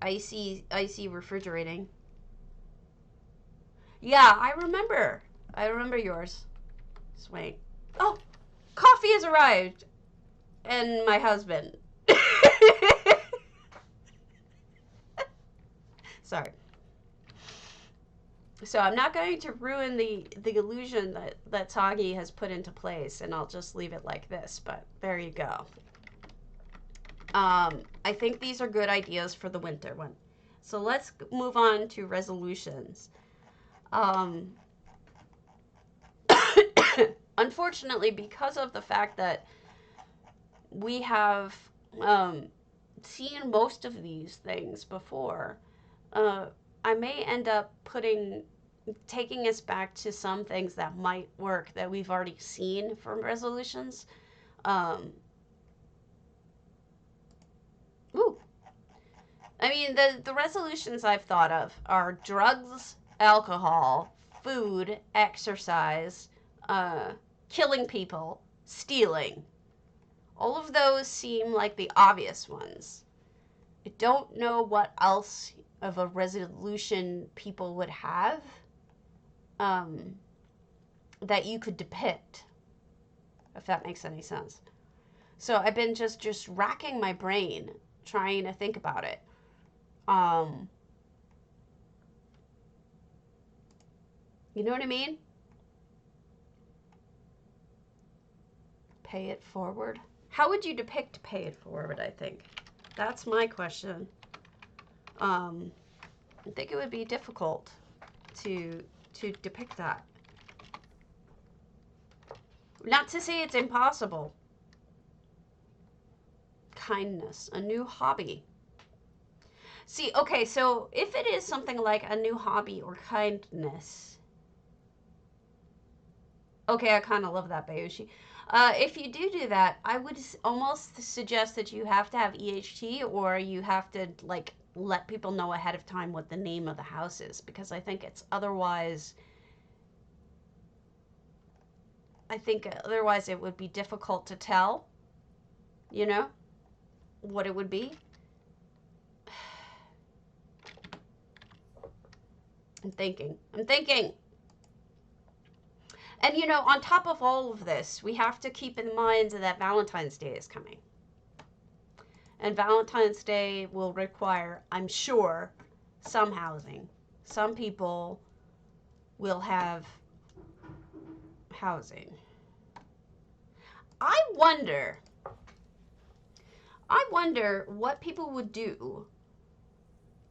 icy refrigerating. Yeah, I remember. I remember yours. Swank. Oh, coffee has arrived. And my husband. Sorry. So I'm not going to ruin the illusion that Tagi has put into place, and I'll just leave it like this, but there you go. I think these are good ideas for the winter one. So let's move on to resolutions. Unfortunately, because of the fact that we have seen most of these things before, I may end up taking us back to some things that might work that we've already seen from resolutions. Ooh. I mean, the resolutions I've thought of are drugs, alcohol, food, exercise, killing people, stealing. All of those seem like the obvious ones. I don't know what else of a resolution people would have that you could depict, if that makes any sense. So I've been just racking my brain trying to think about it. You know what I mean? Pay it forward. How would you depict pay it forward, I think? That's my question. I think it would be difficult to depict that. Not to say it's impossible. Kindness, a new hobby. See, okay, so if it is something like a new hobby or kindness, okay, I kind of love that, Bayushi. If you do that, I would almost suggest that you have to have EHT, or you have to like let people know ahead of time what the name of the house is, because I think otherwise it would be difficult to tell, you know, what it would be. I'm thinking. And you know, on top of all of this, we have to keep in mind that Valentine's Day is coming. And Valentine's Day will require, I'm sure, some housing. Some people will have housing. I wonder what people would do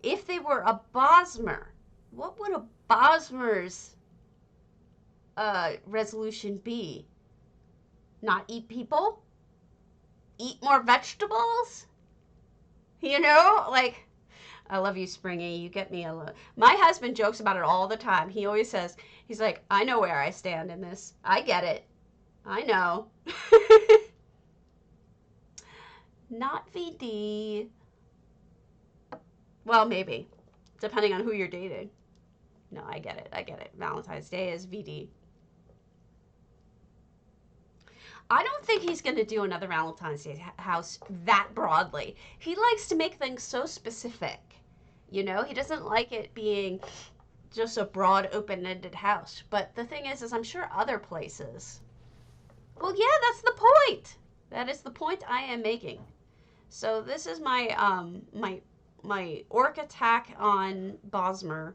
if they were a Bosmer. What would a Bosmer's resolution be? Not eat people? Eat more vegetables? You know, like, I love you, Springy. You get me a lot. My husband jokes about it all the time. He always says, he's like, I know where I stand in this. I get it. I know. Not VD. Well, maybe. Depending on who you're dating. No, I get it. Valentine's Day is VD. I don't think he's going to do another Valentine's Day house that broadly. He likes to make things so specific. You know, he doesn't like it being just a broad, open-ended house. But the thing is I'm sure other places. Well, yeah, that's the point. That is the point I am making. So this is my my orc attack on Bosmer.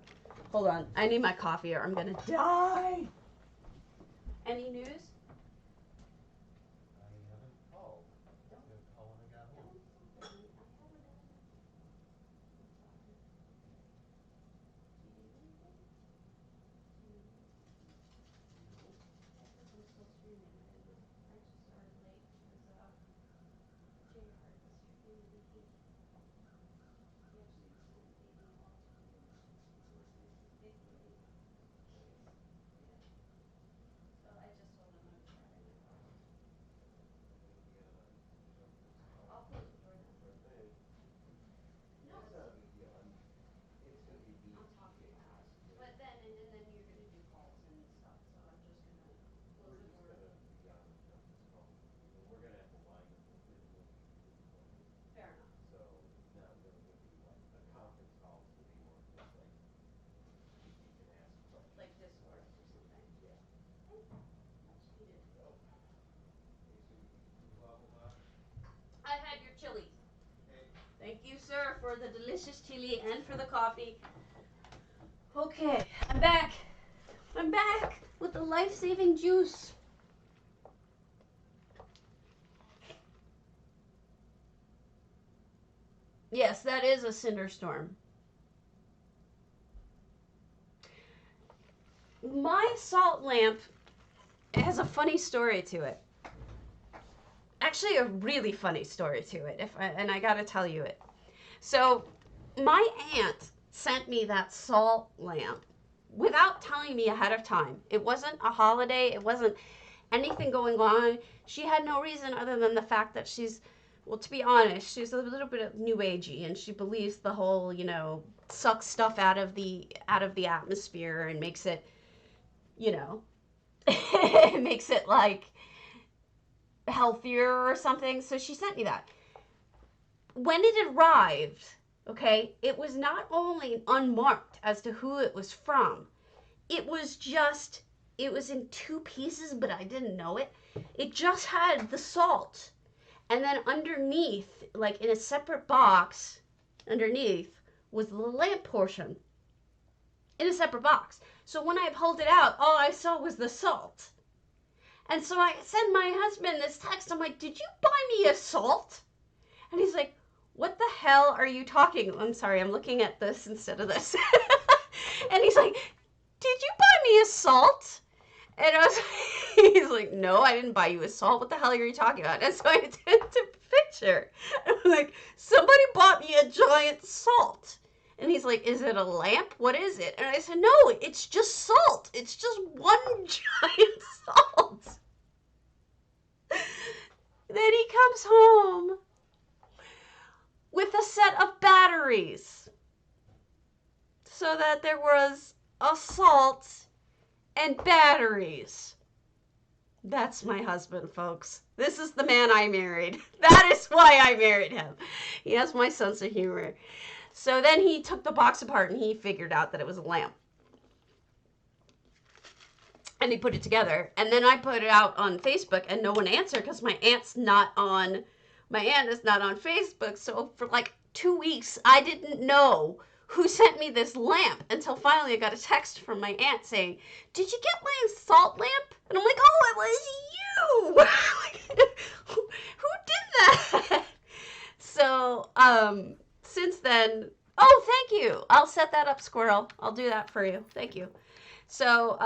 Hold on, I need my coffee or I'm gonna die. Any news? delicious chili and for the coffee. Okay, I'm back. I'm back with the life-saving juice. Yes, that is a cinder storm. My salt lamp has a funny story to it. Actually, a really funny story to it, and I gotta tell you it. So, my aunt sent me that salt lamp without telling me ahead of time. It wasn't a holiday. It wasn't anything going on. She had no reason other than the fact that she's, well, to be honest, she's a little bit of new agey, and she believes the whole, you know, sucks stuff out of the atmosphere and makes it, you know, makes it like healthier or something. So she sent me that. When it arrived, okay, it was not only unmarked as to who it was from, it was in two pieces, but I didn't know it. It just had the salt. And then underneath, like in a separate box, underneath was the lamp portion in a separate box. So when I pulled it out, all I saw was the salt. And so I sent my husband this text. I'm like, did you buy me a salt? And he's like, what the hell are you talking? I'm sorry, I'm looking at this instead of this. And he's like, did you buy me a salt? And he's like, no, I didn't buy you a salt. What the hell are you talking about? And so I took a picture. And I'm like, somebody bought me a giant salt. And he's like, is it a lamp? What is it? And I said, no, it's just salt. It's just one giant salt. Then he comes home with a set of batteries so that there was a salt and batteries. That's my husband, folks. This is the man I married. That is why I married him. He has my sense of humor. So then he took the box apart and he figured out that it was a lamp. And he put it together. And then I put it out on Facebook and no one answered because my aunt is not on Facebook. So for like 2 weeks, I didn't know who sent me this lamp until finally I got a text from my aunt saying, did you get my salt lamp? And I'm like, oh, it was you. Who did that? So, since then, oh, thank you. I'll set that up, Squirrel. I'll do that for you. Thank you. So,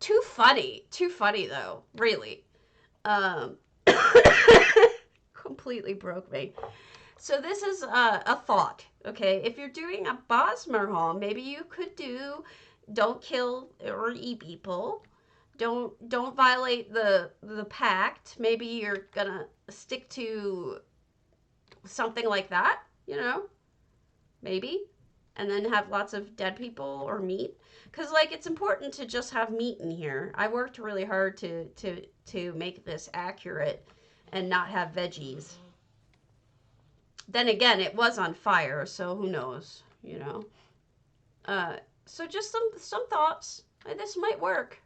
too funny though, really. Completely broke me. So this is a thought, okay? If you're doing a Bosmer haul, maybe you could do, don't kill or eat people. Don't violate the pact. Maybe you're gonna stick to something like that, you know? Maybe. And then have lots of dead people or meat. Because, like, it's important to just have meat in here. I worked really hard to make this accurate and not have veggies. Then again, it was on fire, so who knows, you know? So just some thoughts. This might work.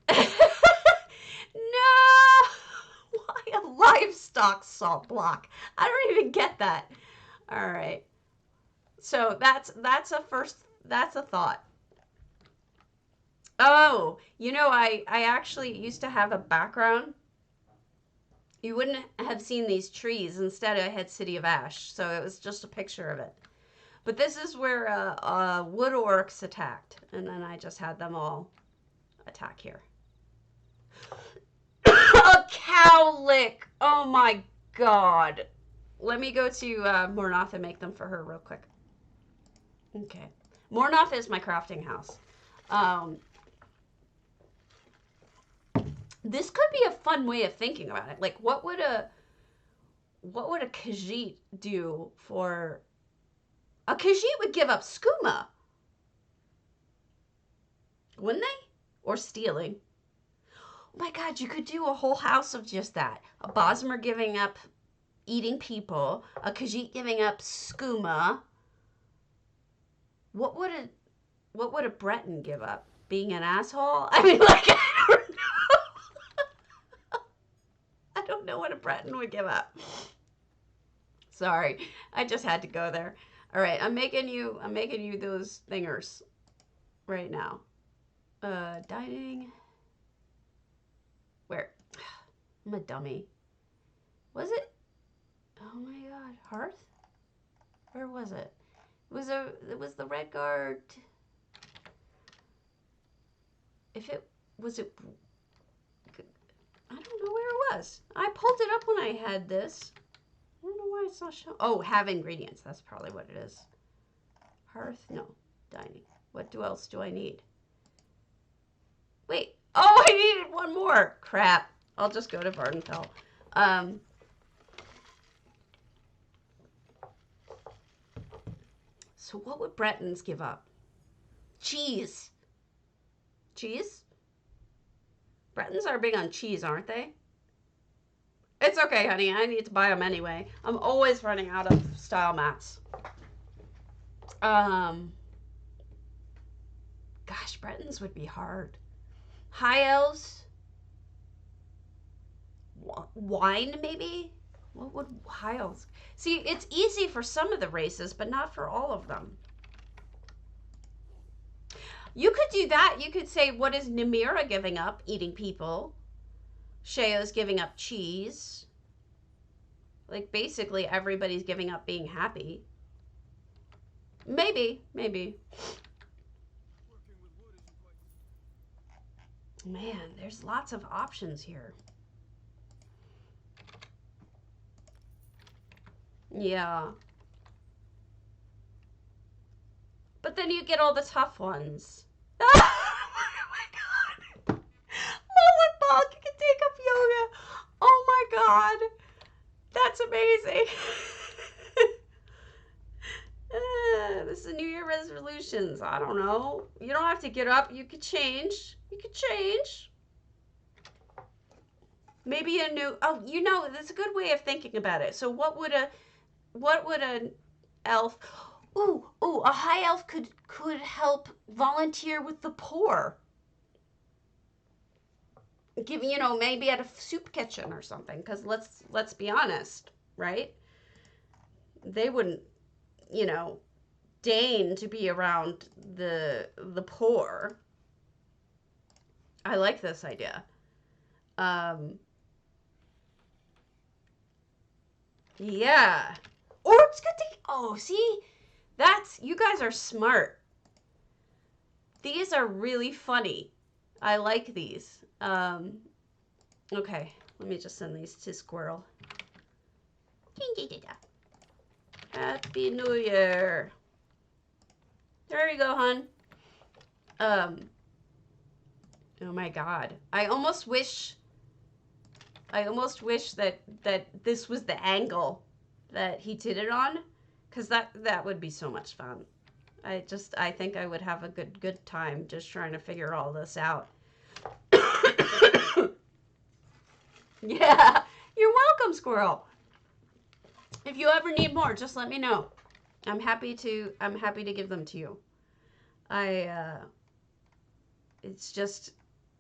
No! Why a livestock salt block? I don't even get that. All right. So that's a thought. Oh, you know, I actually used to have a background. You wouldn't have seen these trees. Instead, I had City of Ash, so it was just a picture of it. But this is where wood orcs attacked, and then I just had them all attack here. A cowlick! Oh my god. Let me go to Mornoth and make them for her real quick. Okay. Mornoth is my crafting house. This could be a fun way of thinking about it. Like, what would a Khajiit do for... A Khajiit would give up skooma. Wouldn't they? Or stealing. Oh my god, you could do a whole house of just that. A Bosmer giving up eating people. A Khajiit giving up skooma. What would a Breton give up? Being an asshole? I mean, like, I don't know. I don't know what a Breton would give up. Sorry, I just had to go there. All right, I'm making you those thingers right now. Dining. Where? I'm a dummy. Was it? Oh my God, hearth. Where was it? It was the red guard. If it was it, I don't know where it was. I pulled it up when I had this. I don't know why it's not showing. Oh, have ingredients. That's probably what it is. Hearth? No. Dining. What else do I need? Wait. Oh, I needed one more. Crap. I'll just go to Vardenfell. So what would Bretons give up? Cheese. Cheese? Bretons are big on cheese, aren't they? It's okay, honey. I need to buy them anyway. I'm always running out of style mats. Gosh, Bretons would be hard. High elves? Wine, maybe? What would high elves? See, it's easy for some of the races, but not for all of them. You could do that. You could say, what is Namira giving up? Eating people. Shea's giving up cheese. Like, basically, everybody's giving up being happy. Maybe. Man, there's lots of options here. Yeah. But then you get all the tough ones. Oh my God. Lollipop, you can take up yoga. Oh my God. That's amazing. This is New Year resolutions. I don't know. You don't have to get up. You could change. Maybe a new, oh, you know, that's a good way of thinking about it. So what would an elf, a high elf could help volunteer with the poor. Give, you know, maybe at a soup kitchen or something, because let's be honest, right? They wouldn't, you know, deign to be around the poor. I like this idea. Yeah. Or it's good to, oh, see? You guys are smart. These are really funny. I like these. Okay, let me just send these to Squirrel. Happy New Year. There you go, hon. Oh my God. I almost wish that this was the angle that he did it on, because that would be so much fun. I think I would have a good time just trying to figure all this out. Yeah, you're welcome, Squirrel. If you ever need more, just let me know. I'm happy to give them to you. It's just,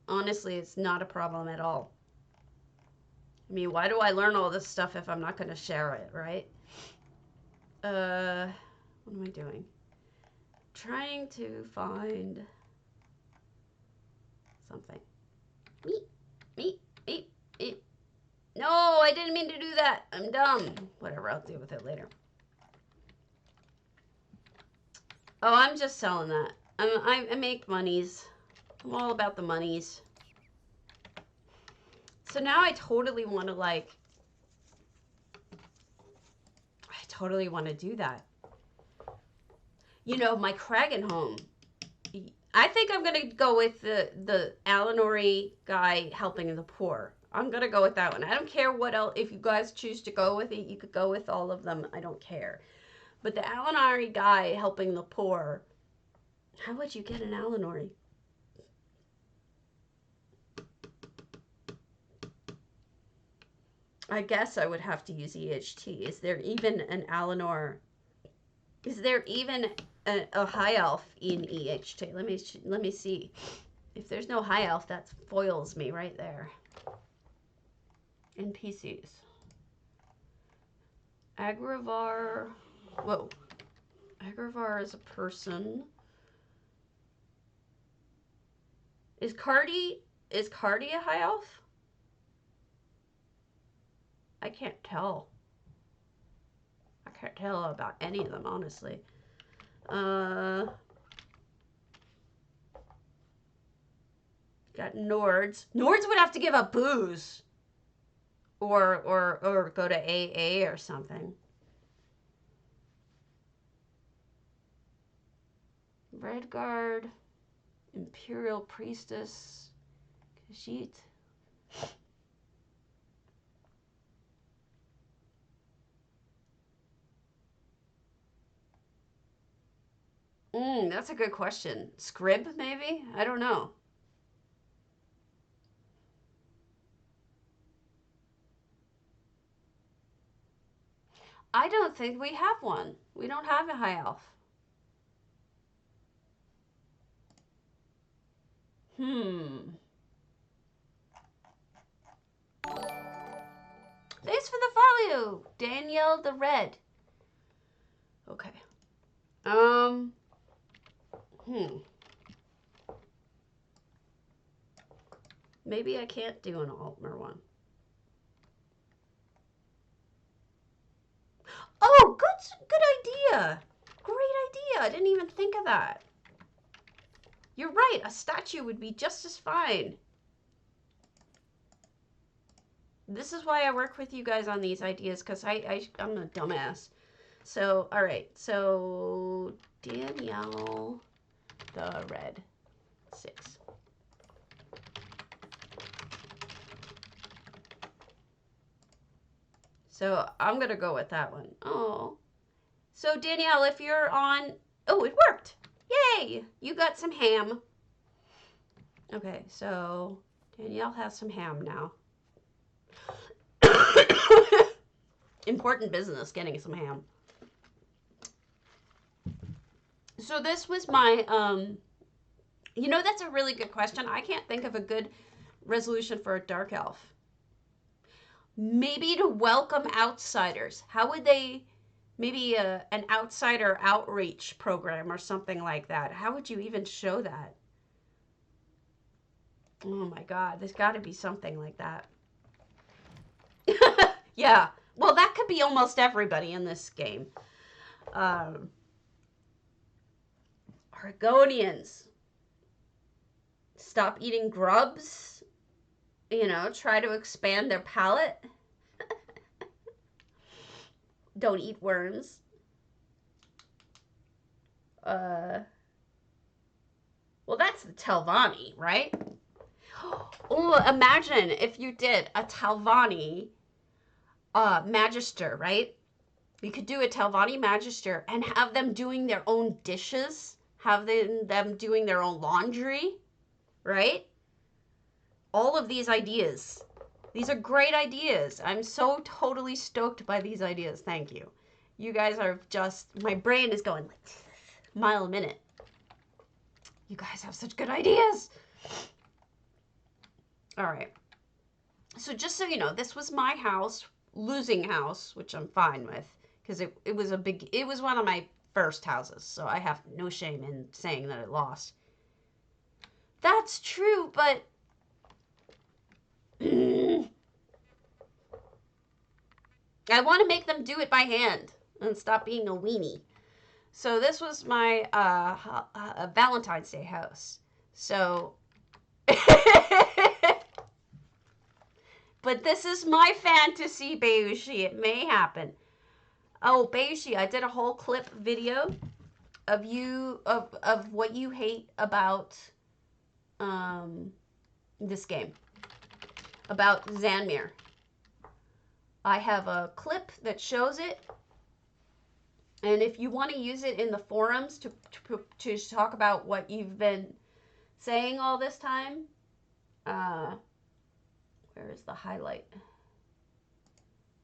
honestly, it's not a problem at all. I mean, why do I learn all this stuff if I'm not going to share it, right? What am I doing? Trying to find something. Meat. No, I didn't mean to do that. I'm dumb. Whatever, I'll deal with it later. Oh, I'm just selling that. I make monies. I'm all about the monies. So now I totally want to do that. You know, my Kragan home. I think I'm going to go with the Alinori guy helping the poor. I'm going to go with that one. I don't care what else. If you guys choose to go with it, you could go with all of them. I don't care. But the Alinori guy helping the poor, how would you get an Alinori? I guess I would have to use EHT. Is there even an Alinor? Is there even a high elf in EHT? Let me see. If there's no high elf, that foils me right there. NPCs. Agravar. Whoa. Agravar is a person. Is Cardi a high elf? I can't tell. I can't tell about any of them, honestly. Got Nords. Nords would have to give up booze. Or go to AA or something. Redguard. Imperial Priestess. Khajiit. That's a good question. Scrib, maybe? I don't know. I don't think we have one. We don't have a high elf. Thanks for the follow, Danielle the Red. Okay. Maybe I can't do an Altmer one. Oh, good idea. Great idea. I didn't even think of that. You're right. A statue would be just as fine. This is why I work with you guys on these ideas, because I'm a dumbass. So, all right. So, Danielle the Red 6. So, I'm going to go with that one. Oh. So, Danielle, if you're on... Oh, it worked. Yay! You got some ham. Okay, so Danielle has some ham now. Important business, getting some ham. So this was my, you know, that's a really good question. I can't think of a good resolution for a dark elf. Maybe to welcome outsiders. How would they, maybe an outsider outreach program or something like that. How would you even show that? Oh my God, there's got to be something like that. Yeah, well, that could be almost everybody in this game. Argonians. Stop eating grubs. You know, try to expand their palate. Don't eat worms. Well, that's the Telvanni, right? Oh, imagine if you did a Telvanni Magister, right? You could do a Telvanni Magister and have them doing their own dishes, have them doing their own laundry, right? All of these ideas. These are great ideas. I'm so totally stoked by these ideas. Thank you. You guys are just, my brain is going like mile a minute. You guys have such good ideas. All right. So just so you know, this was my house, losing house, which I'm fine with, because it was one of my first houses, so I have no shame in saying that it lost. That's true, but I want to make them do it by hand and stop being a weenie. So this was my Valentine's Day house. So, but this is my fantasy, Bayushi. It may happen. Oh, Bayushi, I did a whole clip video of what you hate about this game, about Zanmir. I have a clip that shows it, and if you want to use it in the forums to talk about what you've been saying all this time, where is the highlight?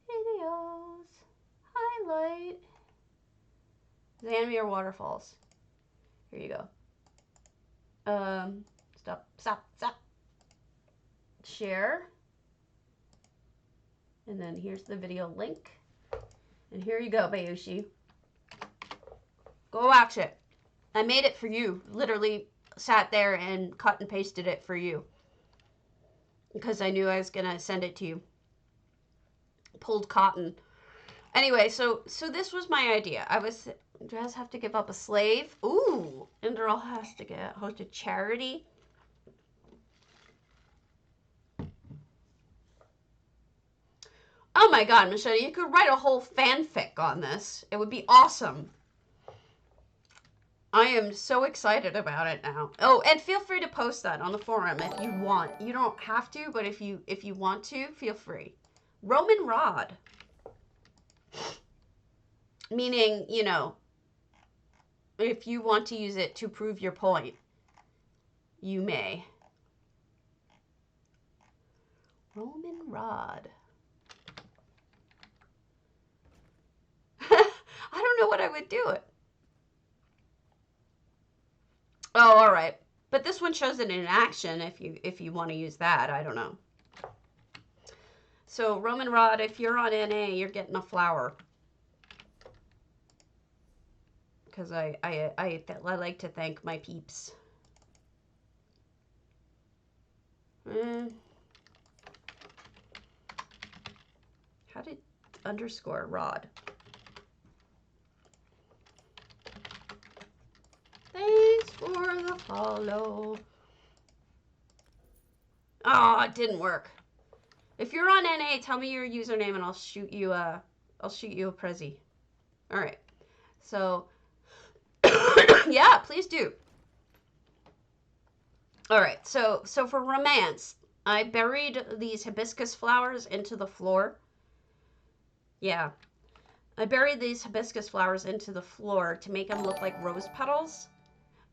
Videos, highlight, Zanmir Waterfalls. Here you go. Stop. Share. And then here's the video link. And here you go, Bayushi. Go watch it. I made it for you. Literally sat there and cut and pasted it for you. Because I knew I was going to send it to you. Pulled cotton. Anyway, so this was my idea. Draz have to give up a slave. Ooh. Enderal has to host a charity. Oh my god, Michelle, you could write a whole fanfic on this. It would be awesome. I am so excited about it now. Oh, and feel free to post that on the forum if you want. You don't have to, but if you want to, feel free. Roman rod. Meaning, you know, if you want to use it to prove your point, you may. Roman rod. I don't know what I would do it. Oh, all right. But this one shows it in action if you want to use that. I don't know. So Roman rod, if you're on NA, you're getting a flower. Because I like to thank my peeps. How did underscore rod? Thanks for the follow. Oh, it didn't work. If you're on NA, tell me your username and I'll shoot you a Prezi. All right. So, yeah, please do. All right. So for romance, I buried these hibiscus flowers into the floor. Yeah. I buried these hibiscus flowers into the floor to make them look like rose petals.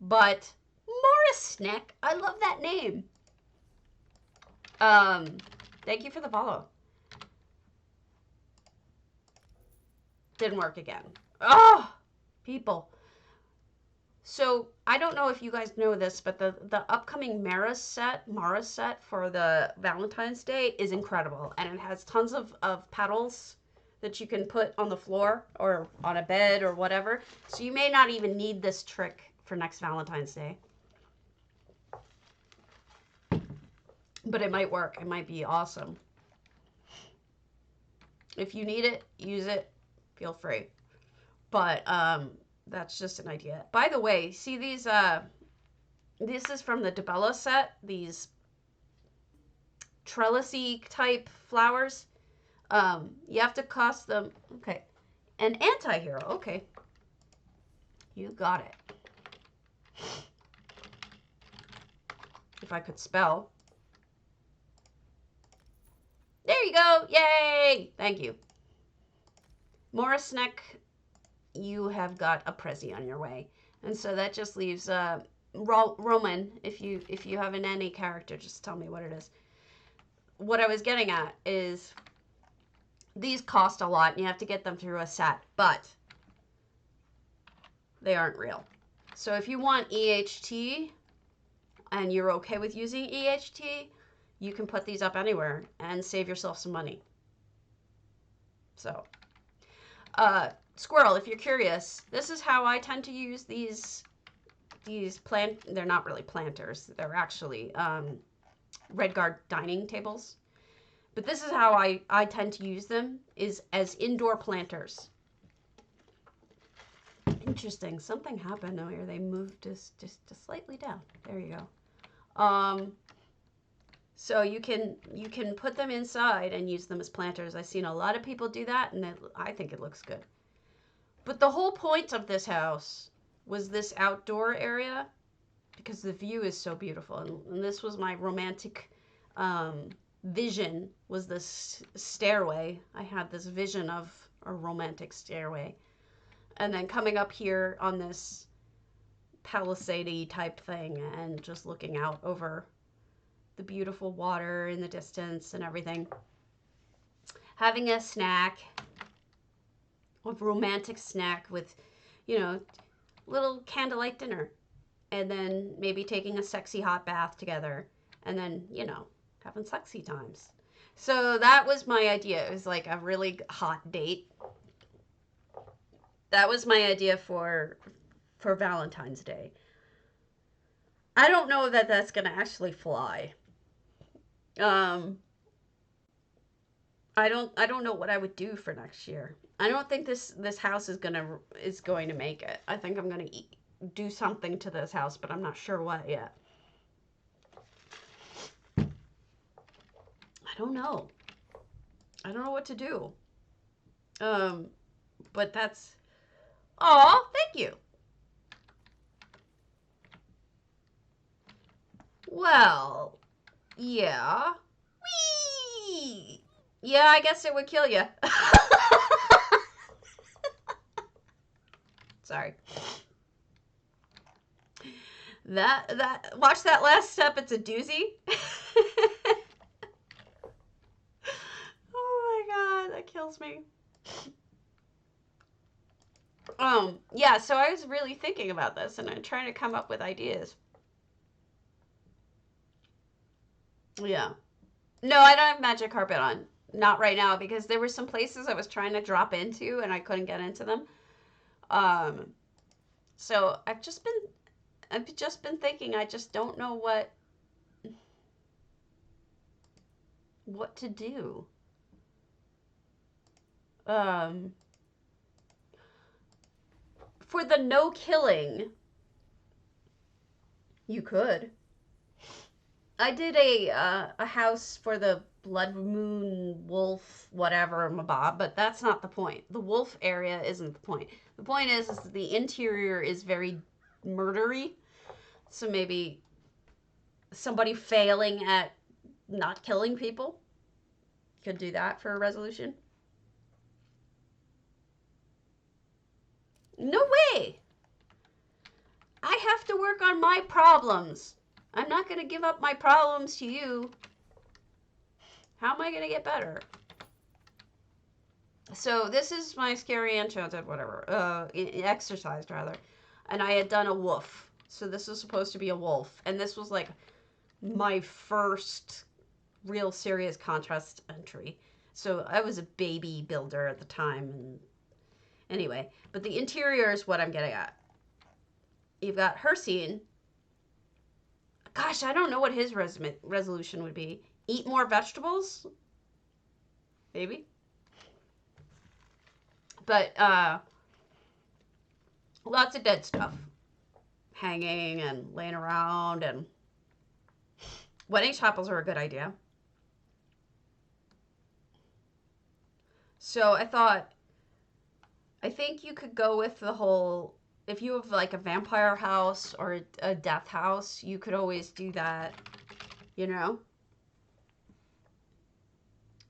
But Morris Sneck, I love that name. Thank you for the follow. Didn't work again. Oh, people. So I don't know if you guys know this, but the upcoming Mara set for the Valentine's Day is incredible, and it has tons of petals that you can put on the floor or on a bed or whatever. So you may not even need this trick for next Valentine's Day. But it might work. It might be awesome. If you need it, use it. Feel free. But that's just an idea. By the way, see these this is from the DeBella set, these trellisy type flowers. You have to cost them. Okay. An anti-hero. Okay. You got it. If I could spell. There you go. Yay! Thank you. Morris Sneck, you have got a Prezi on your way. And so that just leaves Roman. If you have an NA character, just tell me what it is. What I was getting at is these cost a lot and you have to get them through a set, but they aren't real. So if you want EHT and you're okay with using EHT, you can put these up anywhere and save yourself some money. So, Squirrel, if you're curious, this is how I tend to use these they're not really planters. They're actually Redguard dining tables. But this is how I tend to use them, is as indoor planters. Interesting. Something happened over here. They moved us just slightly down. There you go. So you can put them inside and use them as planters. I've seen a lot of people do that, and I think it looks good. But the whole point of this house was this outdoor area because the view is so beautiful. And this was my romantic vision, was this stairway. I had this vision of a romantic stairway. And then coming up here on this palisade-y type thing and just looking out over the beautiful water in the distance and everything. Having a snack, a romantic snack with, you know, little candlelight dinner. And then maybe taking a sexy hot bath together. And then, you know, having sexy times. So that was my idea. It was like a really hot date. That was my idea for Valentine's Day. I don't know that that's gonna actually fly. Um, I don't know what I would do for next year. I don't think this house is going to make it. I think I'm gonna do something to this house, but I'm not sure what yet. I don't know. I don't know what to do. But that's. Oh, thank you. Well, yeah. Whee! Yeah, I guess it would kill you. Sorry. Watch that last step. It's a doozy. Oh my god, that kills me. Yeah, so I was really thinking about this and I'm trying to come up with ideas. Yeah. No, I don't have magic carpet on. Not right now because there were some places I was trying to drop into and I couldn't get into them. Um, so I've just been thinking I just don't know what to do. Um, for the no killing, you could. I did a house for the blood moon wolf whatever mabob, but that's not the point. The wolf area isn't the point. The point is the interior is very murdery. So maybe somebody failing at not killing people could do that for a resolution. No way. I have to work on my problems. I'm not going to give up my problems to you. How am I going to get better? So this is my scary enchanted whatever, exercise rather. And I had done a wolf. So this was supposed to be a wolf. And this was like my first real serious contrast entry. So I was a baby builder at the time. And anyway, but the interior is what I'm getting at. You've got Hircine. Gosh, I don't know what his resolution would be. Eat more vegetables? Maybe. But lots of dead stuff hanging and laying around, and wedding chapels are a good idea. So I think you could go with the whole, if you have like a vampire house or a death house, you could always do that, you know?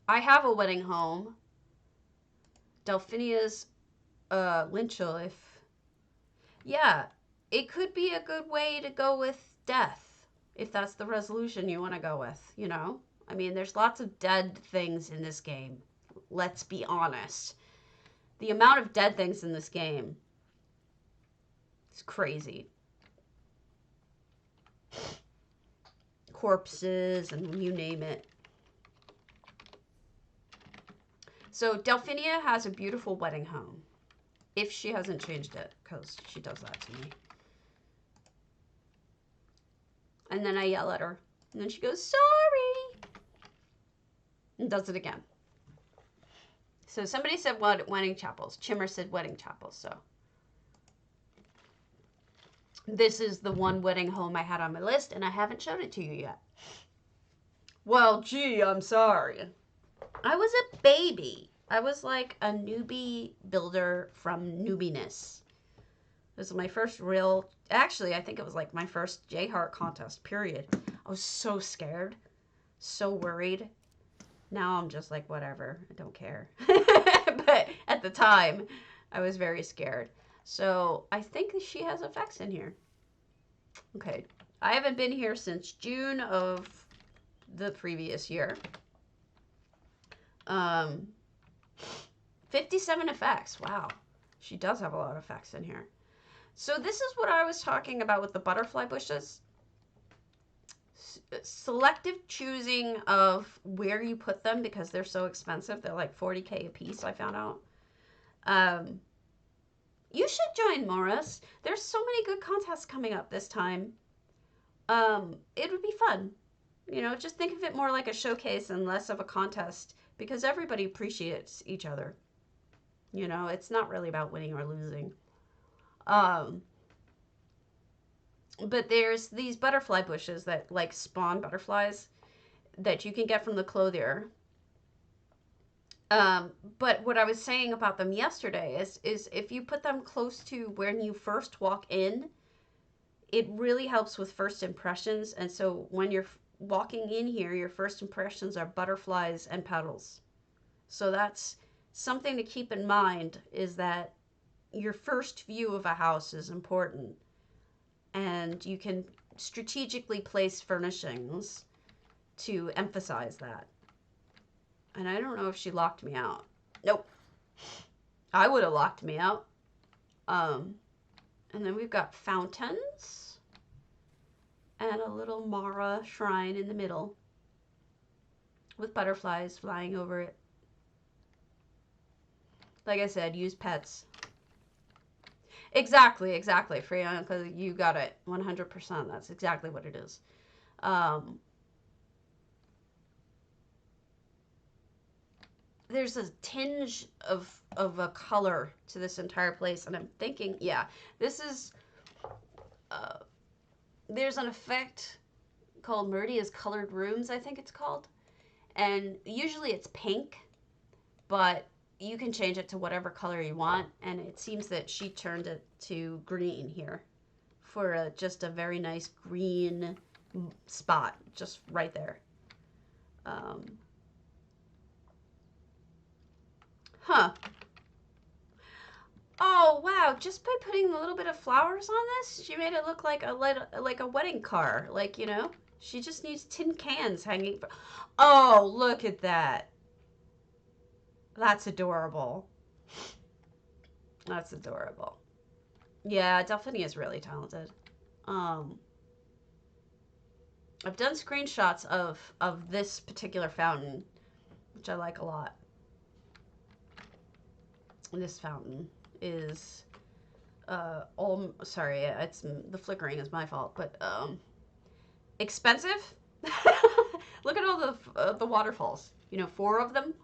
I have a wedding home. Delphinia's Lynchel, yeah, it could be a good way to go with death, if that's the resolution you want to go with, you know? I mean, there's lots of dead things in this game. Let's be honest. The amount of dead things in this game is crazy. Corpses and you name it. So Delphinia has a beautiful wedding home. If she hasn't changed it, because she does that to me. And then I yell at her. And then she goes, sorry. And does it again. So somebody said wedding chapels. Chimmer said wedding chapels, so. This is the one wedding home I had on my list, and I haven't showed it to you yet. Well, gee, I'm sorry. I was a baby. I was like a newbie builder from newbiness. This was my first real, actually, I think it was like my first J-Heart contest, period. I was so scared, so worried. Now I'm just like, whatever, I don't care. But at the time, I was very scared. So I think she has effects in here. Okay, I haven't been here since June of the previous year. 57 effects. Wow. She does have a lot of effects in here. So this is what I was talking about with the butterfly bushes. Selective choosing of where you put them because they're so expensive. They're like 40K a piece, I found out. You should join Morris. There's so many good contests coming up this time. It would be fun. You know, just think of it more like a showcase and less of a contest because everybody appreciates each other. You know, it's not really about winning or losing. Um, but there's these butterfly bushes that like spawn butterflies that you can get from the clothier. But what I was saying about them yesterday is if you put them close to when you first walk in, it really helps with first impressions. And so when you're walking in here, your first impressions are butterflies and petals. So that's something to keep in mind, is that your first view of a house is important. And you can strategically place furnishings to emphasize that. And I don't know if she locked me out. Nope. I would have locked me out. And then we've got fountains and a little Mara shrine in the middle with butterflies flying over it. Like I said, use pets. Exactly, Freya, you got it 100%. That's exactly what it is. There's a tinge of a color to this entire place, and I'm thinking, yeah, this is there's an effect called Meridia's Colored Rooms, I think it's called, and usually it's pink, but you can change it to whatever color you want, and it seems that she turned it to green here for just a very nice green spot just right there. Huh. Oh wow! Just by putting a little bit of flowers on this, she made it look like a wedding car. Like, you know, she just needs tin cans hanging. Oh, look at that! That's adorable. That's adorable. Yeah, Delphine is really talented. I've done screenshots of this particular fountain, which I like a lot. This fountain is sorry, it's the flickering is my fault, but expensive. Look at all the waterfalls. You know, 4 of them.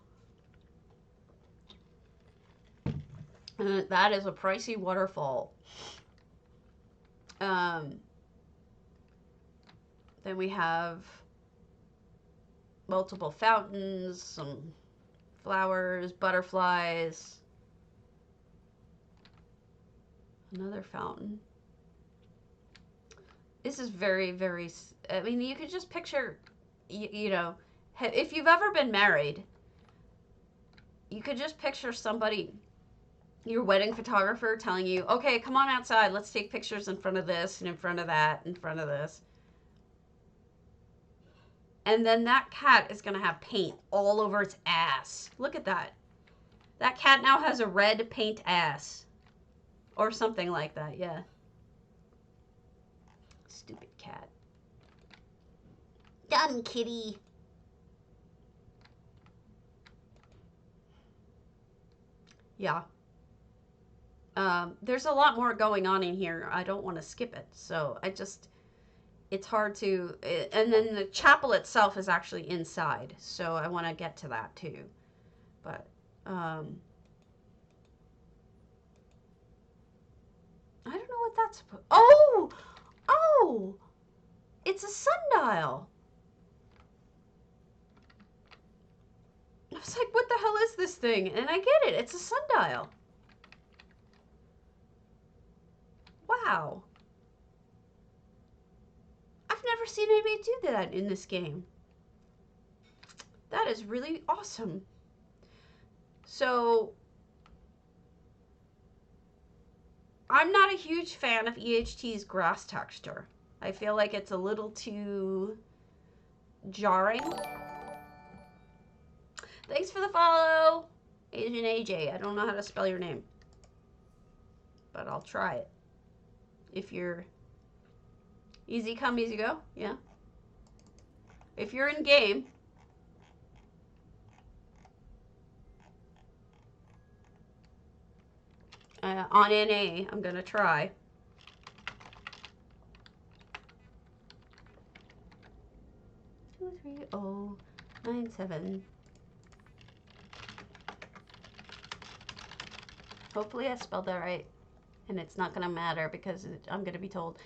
That is a pricey waterfall. Then we have multiple fountains, some flowers, butterflies. Another fountain. This is very, very, I mean, you could just picture, you know, if you've ever been married, you could just picture somebody, your wedding photographer, telling you, okay, come on outside, let's take pictures in front of this and in front of that, in front of this. And then that cat is going to have paint all over its ass. Look at that. That cat now has a red paint ass. Or something like that, yeah. Stupid cat. Done, kitty. Yeah. There's a lot more going on in here. I don't want to skip it. So it's hard to, and then the chapel itself is actually inside. So I want to get to that too. But, I don't know what that's supposed. Oh, it's a sundial. I was like, what the hell is this thing? And I get it. It's a sundial. Wow. I've never seen anybody do that in this game. That is really awesome. So, I'm not a huge fan of EHT's grass texture. I feel like it's a little too jarring. Thanks for the follow, Asian AJ. I don't know how to spell your name, but I'll try it. If you're easy come, easy go, yeah. If you're in game, on NA, I'm going to try. Two, 3, 0, 9, 7. Hopefully I spelled that right. And it's not going to matter because I'm going to be told,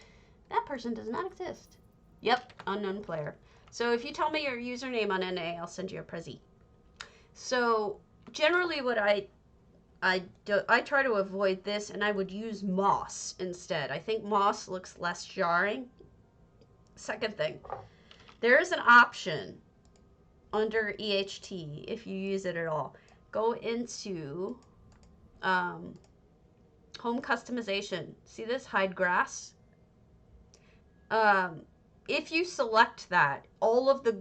that person does not exist. Yep, unknown player. So if you tell me your username on NA, I'll send you a Prezi. So generally what I try to avoid this, and I would use moss instead. I think moss looks less jarring. Second thing, there is an option under EHT, if you use it at all. Go into home customization. See this? Hide grass. If you select that, all of the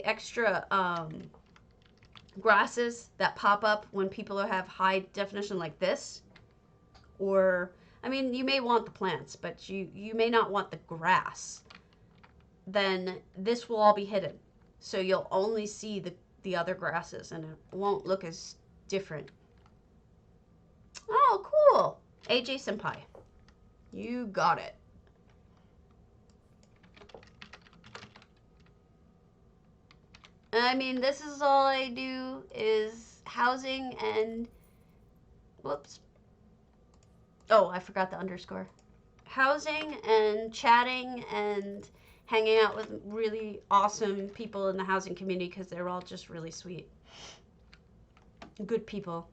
extra grasses that pop up when people have high definition like this, or I mean, you may want the plants, but you may not want the grass, then this will all be hidden. So you'll only see the other grasses and it won't look as different. Oh, cool. AJ Senpai. You got it. I mean, this is all I do is housing and, whoops. Oh, I forgot the underscore. Housing and chatting and hanging out with really awesome people in the housing community because they're all just really sweet. Good people.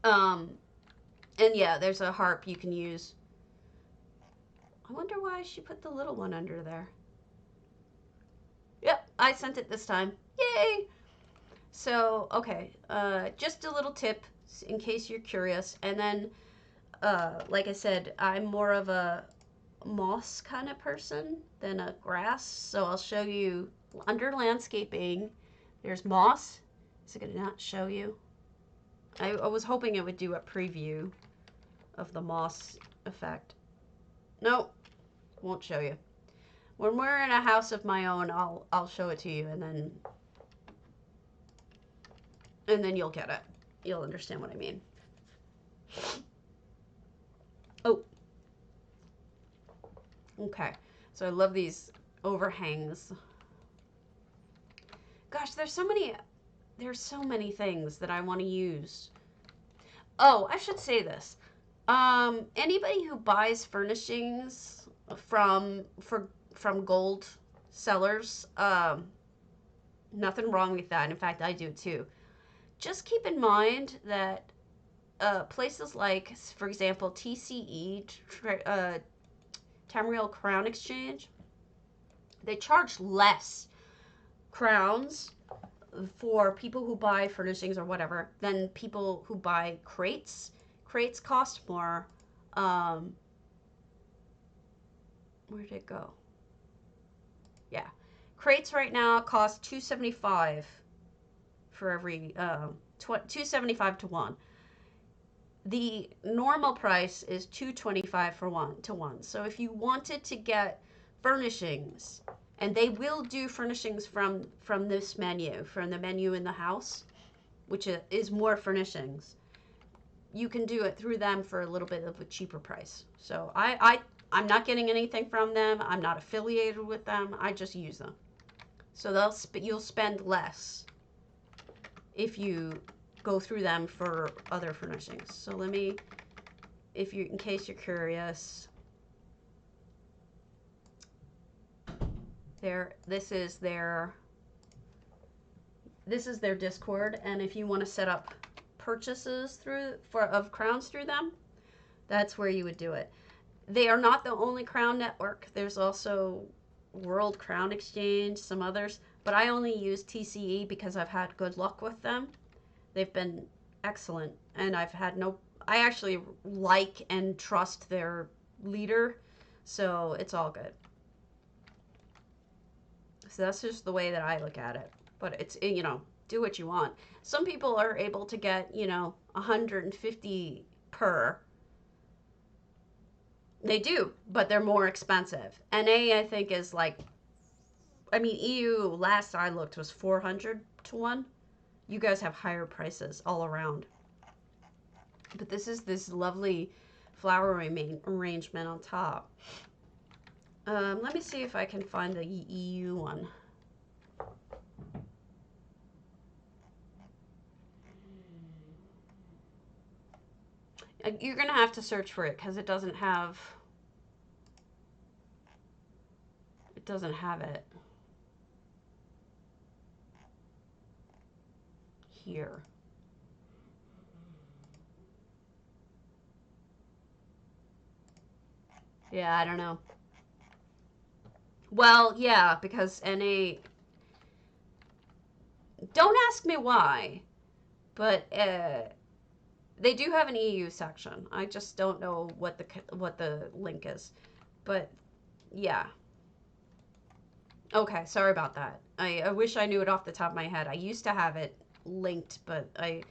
And yeah, there's a harp you can use. I wonder why she put the little one under there. Yep, I sent it this time. Yay! So, okay, just a little tip in case you're curious. And then, like I said, I'm more of a moss kind of person than a grass. So I'll show you under landscaping. There's moss. Is it going to not show you? I was hoping it would do a preview of the moss effect. Nope, won't show you. When we're in a house of my own, I'll show it to you, and then you'll get it. You'll understand what I mean. Oh. Okay. So I love these overhangs. Gosh, there's so many things that I want to use. Oh, I should say this. Anybody who buys furnishings from gold sellers, nothing wrong with that. In fact, I do it too. Just keep in mind that places like, for example, TCE, Tamriel Crown Exchange, they charge less crowns for people who buy furnishings or whatever than people who buy crates. Crates cost more. Where did it go? Yeah, crates right now cost $2.75 for every $2.75 to 1. The normal price is $2.25 for 1 to 1. So if you wanted to get furnishings, and they will do furnishings from this menu, from the menu in the house, which is more furnishings, you can do it through them for a little bit of a cheaper price. So I'm not getting anything from them. I'm not affiliated with them. I just use them. So you'll spend less if you go through them for other furnishings. So let me, in case you're curious, this is their Discord, and if you want to set up purchases of crowns through them, that's where you would do it. They are not the only crown network. There's also World Crown Exchange, some others, but I only use TCE because I've had good luck with them. They've been excellent, and I actually like and trust their leader, so it's all good. So that's just the way that I look at it. But it's, do what you want. Some people are able to get, 150 per. They do, but they're more expensive. NA, I think, is EU, last I looked, was 400 to 1. You guys have higher prices all around. But this is this lovely flower arrangement on top. Let me see if I can find the EU one. You're gonna have to search for it because it doesn't have it here. Yeah, I don't know. Well, yeah, because NA, don't ask me why, but they do have an EU section. I just don't know what the link is. But yeah. Okay, sorry about that. I wish I knew it off the top of my head. I used to have it linked, but I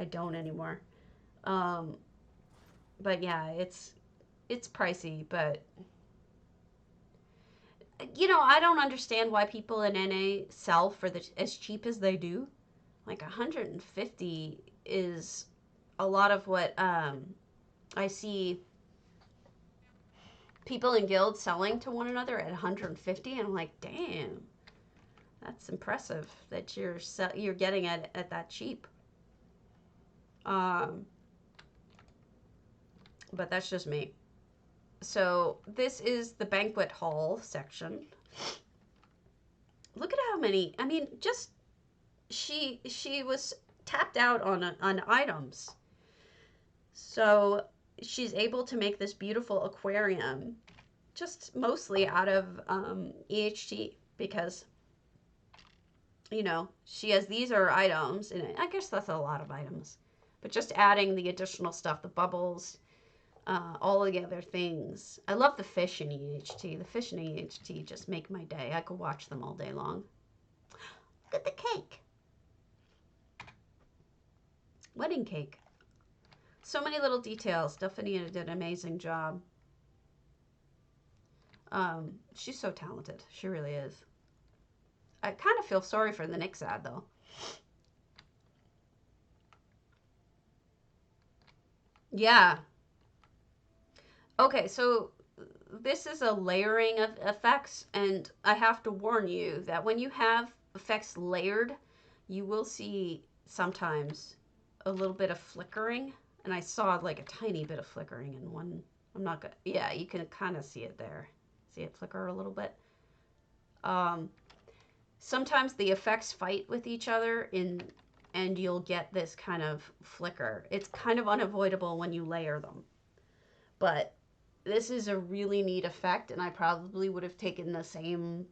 don't anymore. But yeah, it's pricey, but you know, I don't understand why people in NA sell for as cheap as they do. Like 150 is a lot of what I see people in guilds selling to one another at 150, and I'm like, damn, that's impressive that you're getting it at that cheap. But that's just me. So this is the banquet hall section. Look at how many. I mean, just she was tapped out on items. So she's able to make this beautiful aquarium just mostly out of EHT because, you know, she has, these are items, and I guess that's a lot of items, but just adding the additional stuff, the bubbles, all of the other things. I love the fish in EHT. The fish in EHT just make my day. I could watch them all day long. Look at the cake. Wedding cake. So many little details. Stephanie did an amazing job. She's so talented. She really is. I kind of feel sorry for the Nyx ad, though. Yeah. Okay, so this is a layering of effects, and I have to warn you that when you have effects layered, you will see sometimes a little bit of flickering, and I saw like a tiny bit of flickering in one. I'm not gonna, yeah, you can kind of see it there. See it flicker a little bit. Sometimes the effects fight with each other and you'll get this kind of flicker. It's kind of unavoidable when you layer them. But this is a really neat effect, and I probably would have taken the same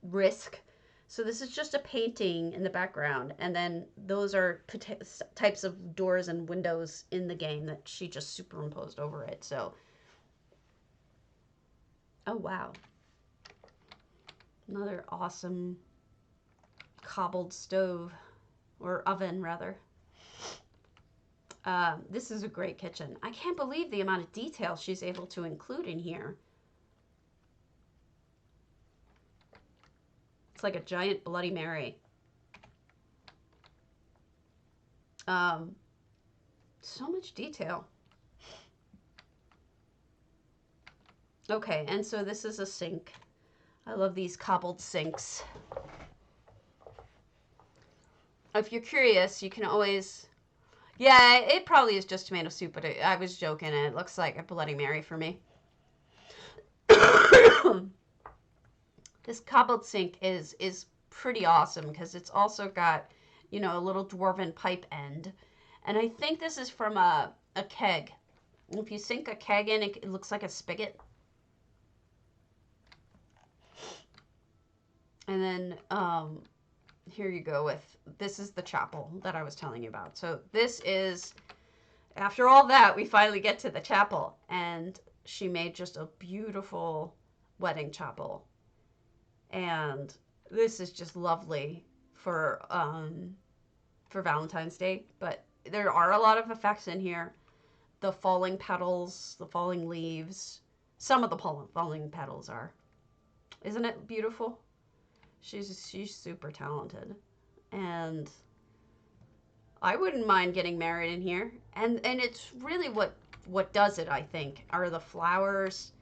risk. So this is just a painting in the background, and then those are types of doors and windows in the game that she just superimposed over it. So, oh wow. Another awesome cobbled stove, or oven rather. This is a great kitchen. I can't believe the amount of detail she's able to include in here. It's like a giant Bloody Mary. So much detail. Okay, and so this is a sink. I love these cobbled sinks. If you're curious, you can always... Yeah, it probably is just tomato soup, but I was joking. It looks like a Bloody Mary for me. This cobbled sink is pretty awesome because it's also got, you know, a little dwarven pipe end. And I think this is from a keg. If you sink a keg in, it looks like a spigot. And then here you go with, this is the chapel that I was telling you about. So this is, after all that, we finally get to the chapel, and she made just a beautiful wedding chapel. And this is just lovely for Valentine's Day, but there are a lot of effects in here. The falling petals, the falling leaves, some of the falling petals are. Isn't it beautiful? She's super talented. And I wouldn't mind getting married in here. And it's really what does it, I think, are the flowers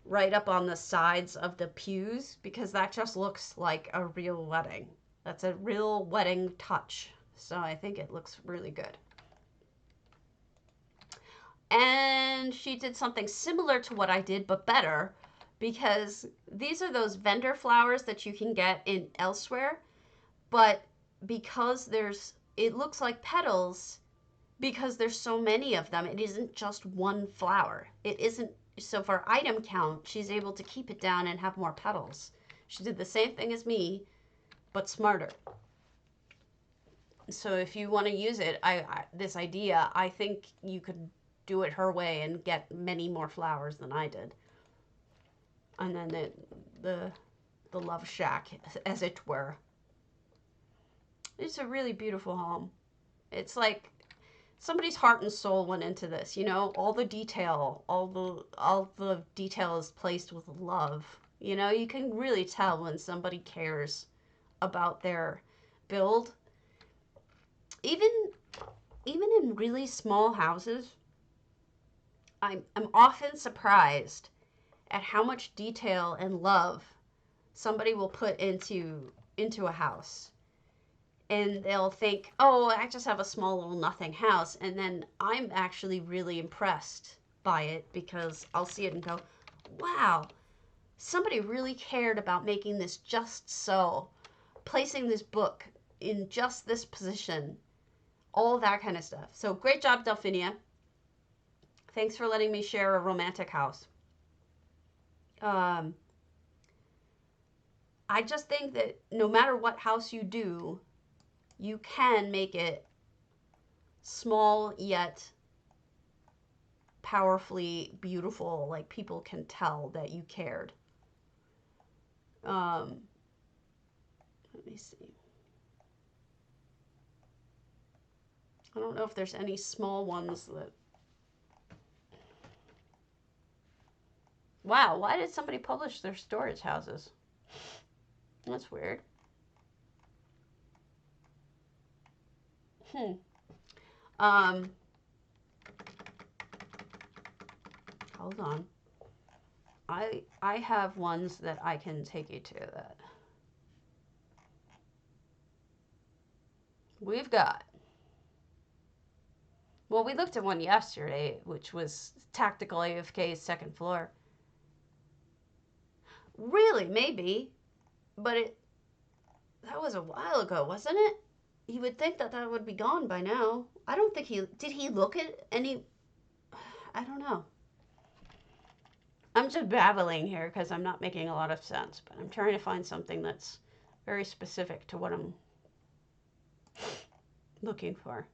right up on the sides of the pews, because that just looks like a real wedding. That's a real wedding touch. So I think it looks really good. And she did something similar to what I did, but better, because these are those vendor flowers that you can get in elsewhere, but because it looks like petals because there's so many of them. It isn't just one flower. It isn't, so for item count, she's able to keep it down and have more petals. She did the same thing as me, but smarter. So if you want to use it, this idea, I think you could do it her way and get many more flowers than I did. And then the love shack, as it were. It's a really beautiful home. It's like somebody's heart and soul went into this, you know, all the detail, all the detail is placed with love. You know, you can really tell when somebody cares about their build. Even in really small houses, I'm often surprised at how much detail and love somebody will put into a house. And they'll think, oh, I just have a small little nothing house. And then I'm actually really impressed by it, because I'll see it and go, wow, somebody really cared about making this just so, placing this book in just this position, all that kind of stuff. So great job, Delphinia. Thanks for letting me share a romantic house. I just think that no matter what house you do, you can make it small yet powerfully beautiful. Like, people can tell that you cared. Let me see. I don't know if there's any small ones that... Wow, why did somebody publish their storage houses? That's weird. Hold on. I have ones that I can take you to that. We've got... Well, we looked at one yesterday, which was Tactical AFK's second floor. Really, maybe. But that was a while ago, wasn't it? You would think that would be gone by now. I don't think did he look at any... I don't know. I'm just babbling here because I'm not making a lot of sense, but I'm trying to find something that's very specific to what I'm looking for.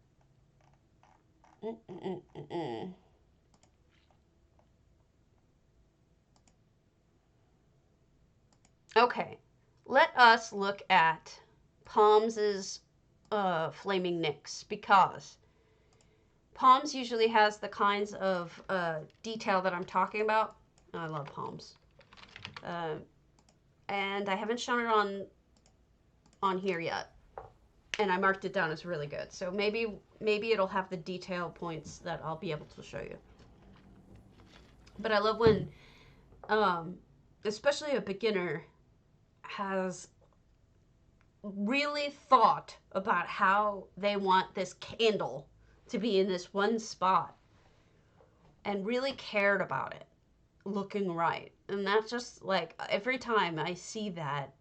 Okay, let us look at Palms's Flaming Nyx, because Palms usually has the kinds of detail that I'm talking about. I love Palms. And I haven't shown it on here yet. And I marked it down as really good. So maybe it'll have the detail points that I'll be able to show you. But I love when, especially a beginner has really thought about how they want this candle to be in this one spot and really cared about it looking right. And that's just like, every time I see that,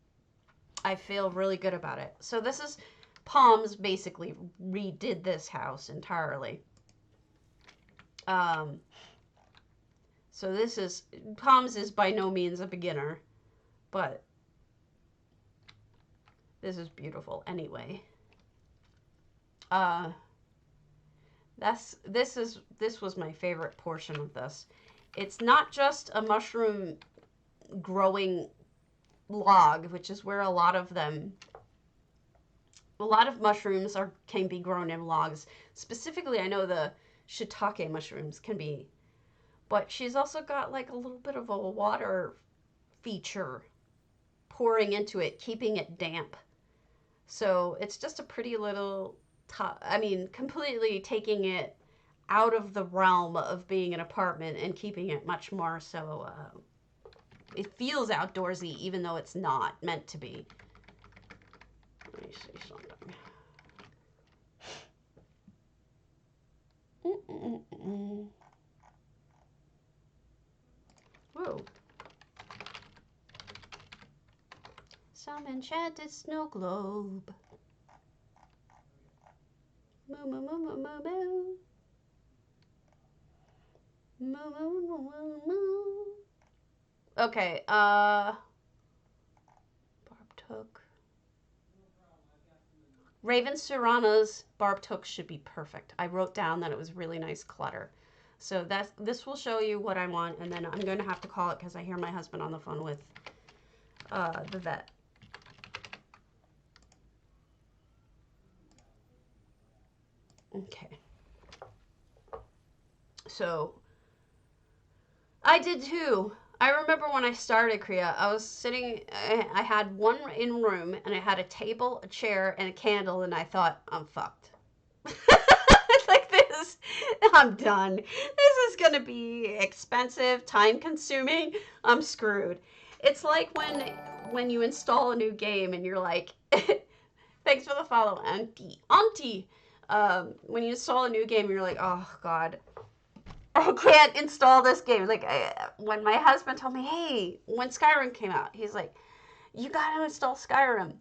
I feel really good about it. So this is... Palms basically redid this house entirely. So this is... Palms is by no means a beginner, but this is beautiful anyway. This was my favorite portion of this. It's not just a mushroom growing log, which is where a lot of mushrooms can be grown in logs. Specifically, I know the shiitake mushrooms can be, but she's also got like a little bit of a water feature pouring into it, keeping it damp. So it's just a pretty little completely taking it out of the realm of being an apartment and keeping it much more so it feels outdoorsy even though it's not meant to be. Let me see something. Whoa. Some enchanted snow globe. Moo moo moo moo moo moo. Moo moo moo moo moo. Okay, barbed hook. Raven Serrano's barbed hook should be perfect. I wrote down that it was really nice clutter. So this will show you what I want, and then I'm going to have to call it because I hear my husband on the phone with the vet. Okay. So I did too. I remember when I started Kriya, I was sitting, I had one in room and I had a table, a chair, and a candle, and I thought, I'm fucked. Like this, I'm done. This is gonna be expensive, time consuming. I'm screwed. It's like when you install a new game and you're like, thanks for the follow, Auntie. When you install a new game, you're like, oh God, I can't install this game. Like when my husband told me, hey, when Skyrim came out, he's like, you gotta install Skyrim.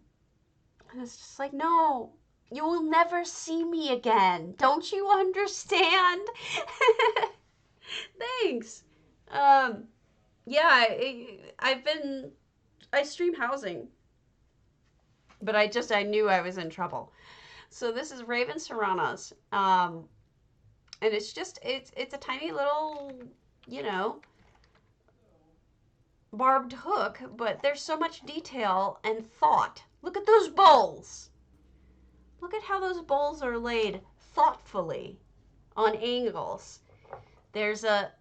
And it's just like, no, you will never see me again. Don't you understand? Thanks. Yeah, I stream housing, but I knew I was in trouble. So this is Raven Serrano's. And it's just, it's a tiny little, you know, barbed hook, but there's so much detail and thought. Look at those bowls. Look at how those bowls are laid thoughtfully on angles. There's a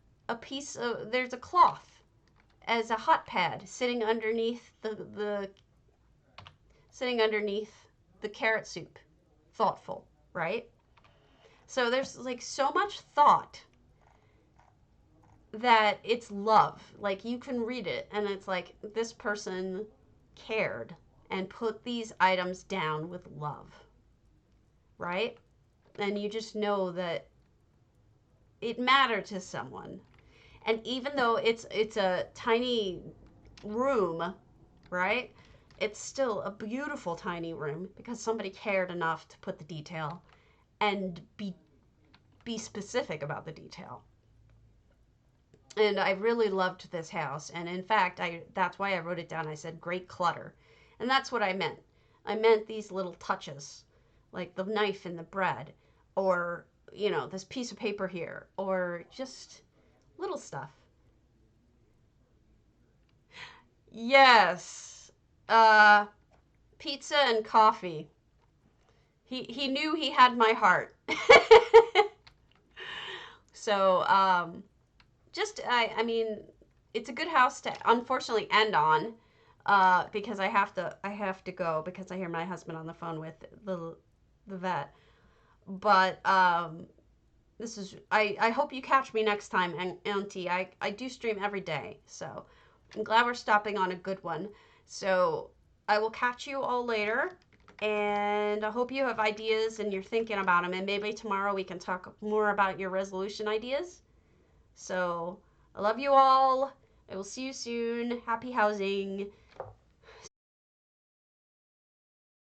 cloth as a hot pad sitting underneath the carrot soup. Thoughtful, right? So there's like so much thought that it's love. Like you can read it and it's like this person cared and put these items down with love, right? And you just know that it mattered to someone. And even though it's a tiny room, right? It's still a beautiful tiny room because somebody cared enough to put the detail and be specific about the detail. And I really loved this house. And in fact, that's why I wrote it down. I said great clutter. And that's what I meant. I meant these little touches, like the knife in the bread, or, you know, this piece of paper here, or just little stuff. Yes. Pizza and coffee. He knew he had my heart. So, I mean, it's a good house to unfortunately end on, because I have to go because I hear my husband on the phone with the vet. But, I hope you catch me next time, Auntie. I do stream every day, so I'm glad we're stopping on a good one. So I will catch you all later. And I hope you have ideas and you're thinking about them. And maybe tomorrow we can talk more about your resolution ideas. So I love you all. I will see you soon. Happy housing.